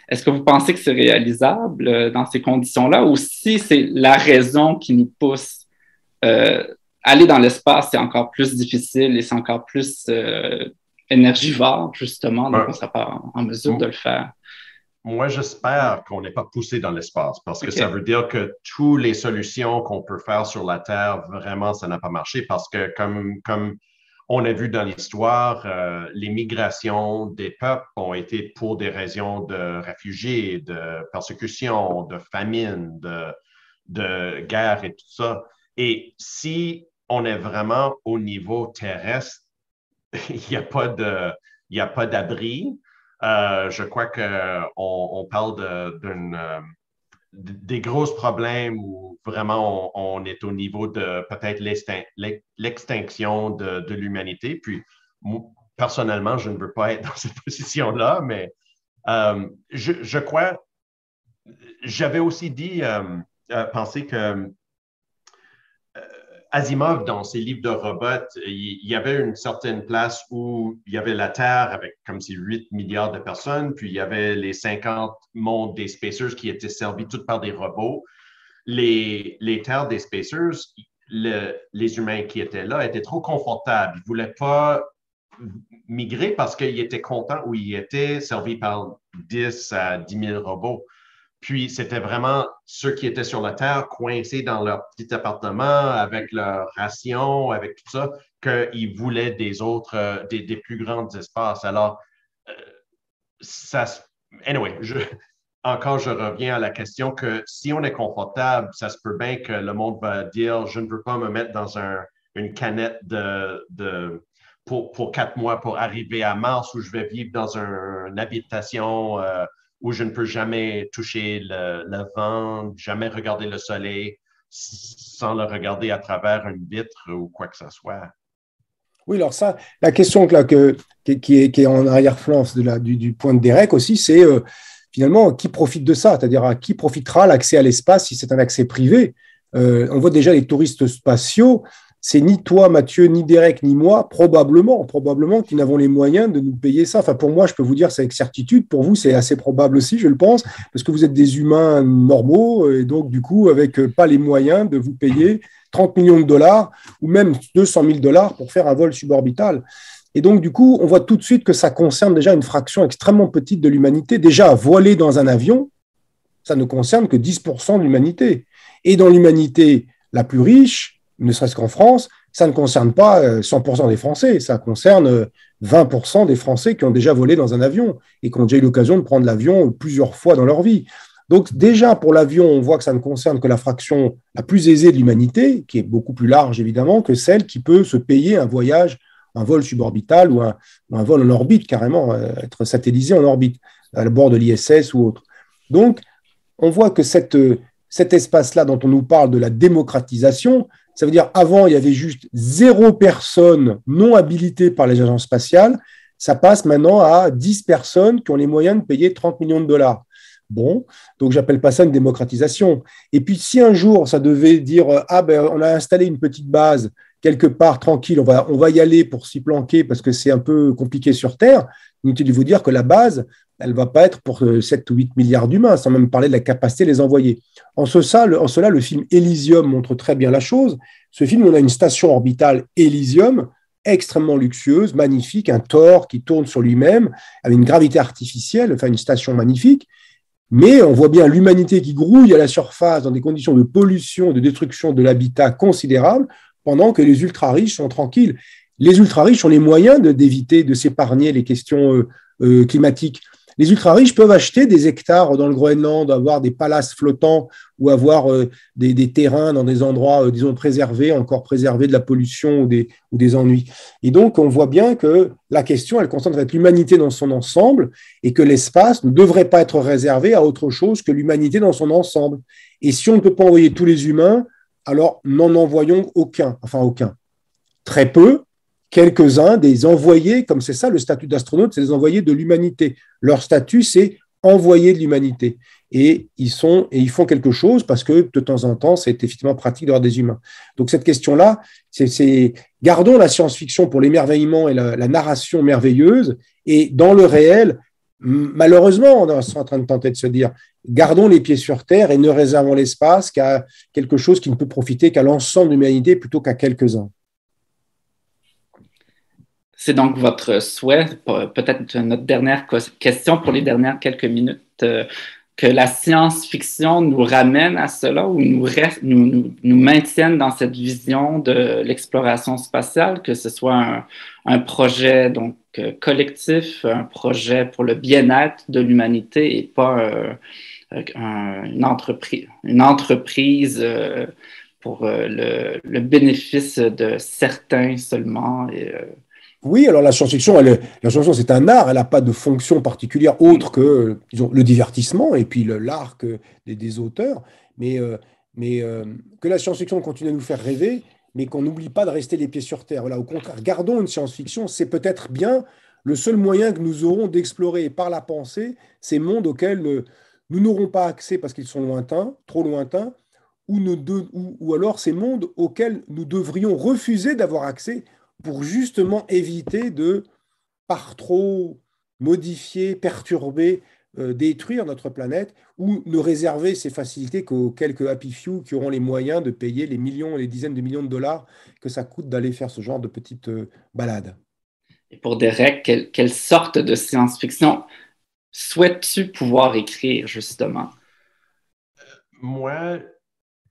Est-ce que vous pensez que c'est réalisable dans ces conditions-là ou si c'est la raison qui nous pousse aller dans l'espace, c'est encore plus difficile et c'est encore plus énergivore, justement, donc on ne sera pas en mesure de le faire. Moi, j'espère qu'on n'est pas poussé dans l'espace parce que ça veut dire que toutes les solutions qu'on peut faire sur la Terre, vraiment, ça n'a pas marché parce que comme on a vu dans l'histoire, les migrations des peuples ont été pour des raisons de réfugiés, de persécution, de famine, de guerre et tout ça. Et si on est vraiment au niveau terrestre, il n'y a pas d'abri. Je crois qu'on parle des gros problèmes où vraiment on est au niveau de peut-être l'extinction de l'humanité. Puis, moi, personnellement, je ne veux pas être dans cette position-là, mais je crois, j'avais aussi pensé que Asimov, dans ses livres de robots, il y avait une certaine place où il y avait la Terre avec comme si 8 milliards de personnes, puis il y avait les 50 mondes des Spacers qui étaient servis toutes par des robots. Les terres des Spacers, les humains qui étaient là étaient trop confortables. Ils ne voulaient pas migrer parce qu'ils étaient contents où ils étaient servis par 10 à 10 000 robots. Puis, c'était vraiment ceux qui étaient sur la Terre, coincés dans leur petit appartement, avec leur ration, avec tout ça, qu'ils voulaient des autres, des plus grands espaces. Alors, anyway, encore, je reviens à la question que si on est confortable, ça se peut bien que le monde va dire, je ne veux pas me mettre dans une canette pour 4 mois pour arriver à Mars où je vais vivre dans une habitation où je ne peux jamais toucher le vent, jamais regarder le soleil sans le regarder à travers une vitre ou quoi que ce soit. Oui, alors ça, la question là, qui est en arrière-plan du point de Derek aussi, c'est finalement qui profite de ça, c'est-à-dire à qui profitera l'accès à l'espace si c'est un accès privé. On voit déjà les touristes spatiaux. C'est ni toi, Mathieu, ni Derek, ni moi, probablement qui n'avons les moyens de nous payer ça. Enfin, pour moi, je peux vous dire, c'est avec certitude. Pour vous, c'est assez probable aussi, je le pense, parce que vous êtes des humains normaux et donc, du coup, avec pas les moyens de vous payer 30 millions de dollars ou même 200 000 dollars pour faire un vol suborbital. Et donc, du coup, on voit tout de suite que ça concerne déjà une fraction extrêmement petite de l'humanité. Déjà, voler dans un avion, ça ne concerne que 10% de l'humanité. Et dans l'humanité la plus riche, ne serait-ce qu'en France, ça ne concerne pas 100% des Français, ça concerne 20% des Français qui ont déjà volé dans un avion et qui ont déjà eu l'occasion de prendre l'avion plusieurs fois dans leur vie. Donc déjà, pour l'avion, on voit que ça ne concerne que la fraction la plus aisée de l'humanité, qui est beaucoup plus large évidemment que celle qui peut se payer un voyage, un vol suborbital ou un vol en orbite carrément, être satellisé en orbite, à bord de l'ISS ou autre. Donc, on voit que cet espace-là dont on nous parle de la démocratisation, ça veut dire avant, il y avait juste 0 personne non habilitée par les agences spatiales. Ça passe maintenant à 10 personnes qui ont les moyens de payer 30 millions de dollars. Bon, donc j'appelle pas ça une démocratisation. Et puis si un jour ça devait dire on a installé une petite base quelque part tranquille, on va y aller pour s'y planquer parce que c'est un peu compliqué sur Terre, inutile de vous dire que la base, elle ne va pas être pour 7 ou 8 milliards d'humains, sans même parler de la capacité de les envoyer. En cela, le film Elysium montre très bien la chose. Ce film, on a une station orbitale Elysium, extrêmement luxueuse, magnifique, un Thor qui tourne sur lui-même, avec une gravité artificielle, enfin une station magnifique. Mais on voit bien l'humanité qui grouille à la surface dans des conditions de pollution, de destruction de l'habitat considérables, pendant que les ultra-riches sont tranquilles. Les ultra-riches ont les moyens d'éviter, de s'épargner les questions climatiques. Les ultra-riches peuvent acheter des hectares dans le Groenland, avoir des palaces flottants ou avoir des terrains dans des endroits, disons, préservés, encore préservés de la pollution ou des ennuis. Et donc, on voit bien que la question, elle concerne l'humanité dans son ensemble et que l'espace ne devrait pas être réservé à autre chose que l'humanité dans son ensemble. Et si on ne peut pas envoyer tous les humains, alors n'en envoyons aucun, enfin aucun. Très peu, quelques-uns des envoyés, comme c'est ça le statut d'astronaute, c'est les envoyés de l'humanité. Leur statut, c'est envoyés de l'humanité. Et ils font quelque chose parce que de temps en temps, c'est effectivement pratique d'avoir des humains. Donc cette question-là, gardons la science-fiction pour l'émerveillement et la narration merveilleuse, et dans le réel, malheureusement, on est en train de tenter de se dire, gardons les pieds sur terre et ne réservons l'espace qu'à quelque chose qui ne peut profiter qu'à l'ensemble de l'humanité plutôt qu'à quelques-uns. C'est donc votre souhait, peut-être notre dernière question pour les dernières quelques minutes, que la science-fiction nous ramène à cela ou nous maintienne dans cette vision de l'exploration spatiale, que ce soit un projet donc, collectif, un projet pour le bien-être de l'humanité et pas une entreprise pour le bénéfice de certains seulement. Oui, alors la science-fiction, c'est un art, elle n'a pas de fonction particulière autre que disons, le divertissement et puis l'art des auteurs, mais que la science-fiction continue à nous faire rêver, mais qu'on n'oublie pas de rester les pieds sur terre. Voilà, au contraire, gardons une science-fiction, c'est peut-être bien le seul moyen que nous aurons d'explorer par la pensée ces mondes auxquels nous n'aurons pas accès parce qu'ils sont lointains, trop lointains, ou alors ces mondes auxquels nous devrions refuser d'avoir accès pour justement éviter de, par trop modifier, perturber, détruire notre planète ou ne réserver ces facilités qu'aux quelques happy few qui auront les moyens de payer les millions et les dizaines de millions de dollars que ça coûte d'aller faire ce genre de petites balades. Et pour Derek, quelle sorte de science-fiction souhaites-tu pouvoir écrire, justement? Moi,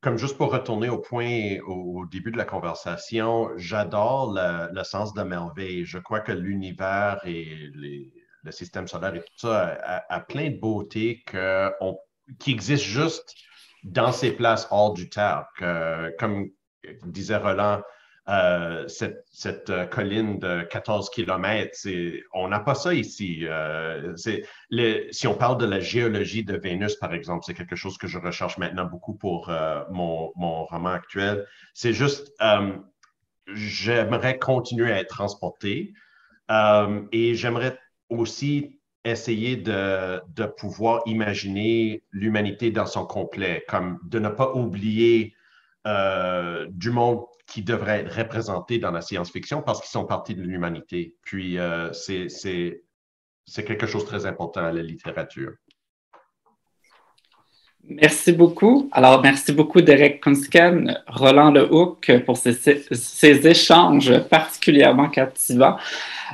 comme juste pour retourner au point au début de la conversation, j'adore le sens de la merveille. Je crois que l'univers et le système solaire et tout ça a plein de beautés qui existent juste dans ces places hors du terre. Comme disait Roland, cette colline de 14 km, on n'a pas ça ici. Si on parle de la géologie de Vénus, par exemple, c'est quelque chose que je recherche maintenant beaucoup pour mon roman actuel. C'est juste, j'aimerais continuer à être transporté et j'aimerais aussi essayer de pouvoir imaginer l'humanité dans son complet, comme de ne pas oublier du monde qui devrait être représenté dans la science-fiction parce qu'ils sont partie de l'humanité. Puis, c'est quelque chose de très important à la littérature. Merci beaucoup. Alors, merci beaucoup, Derek Kunsken, Roland Lehoucq, pour ces échanges particulièrement captivants.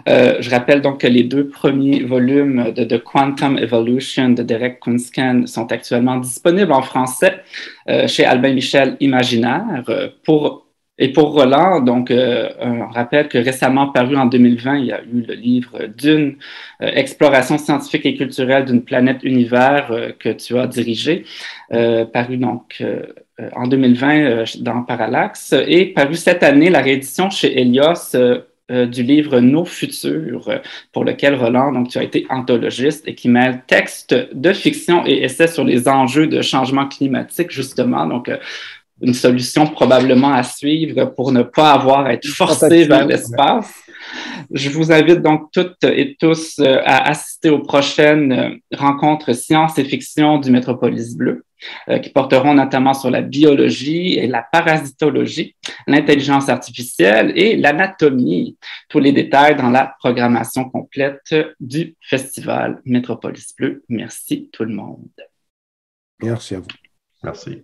Je rappelle donc que les 2 premiers volumes de The Quantum Evolution de Derek Kunsken sont actuellement disponibles en français chez Albin Michel Imaginaire. Pour Roland, donc, on rappelle que récemment paru en 2020, il y a eu le livre Dune, Exploration scientifique et culturelle d'une planète univers que tu as dirigé, paru donc en 2020 dans Parallax, et paru cette année la réédition chez Helios du livre Nos futurs, pour lequel Roland, donc tu as été anthologiste et qui mêle textes de fiction et essais sur les enjeux de changement climatique, justement. Donc, une solution probablement à suivre pour ne pas avoir à être forcé vers l'espace. Je vous invite donc toutes et tous à assister aux prochaines rencontres sciences et fiction du Métropolis Bleu, qui porteront notamment sur la biologie et la parasitologie, l'intelligence artificielle et l'anatomie. Tous les détails dans la programmation complète du Festival Métropolis Bleu. Merci tout le monde. Merci à vous. Merci.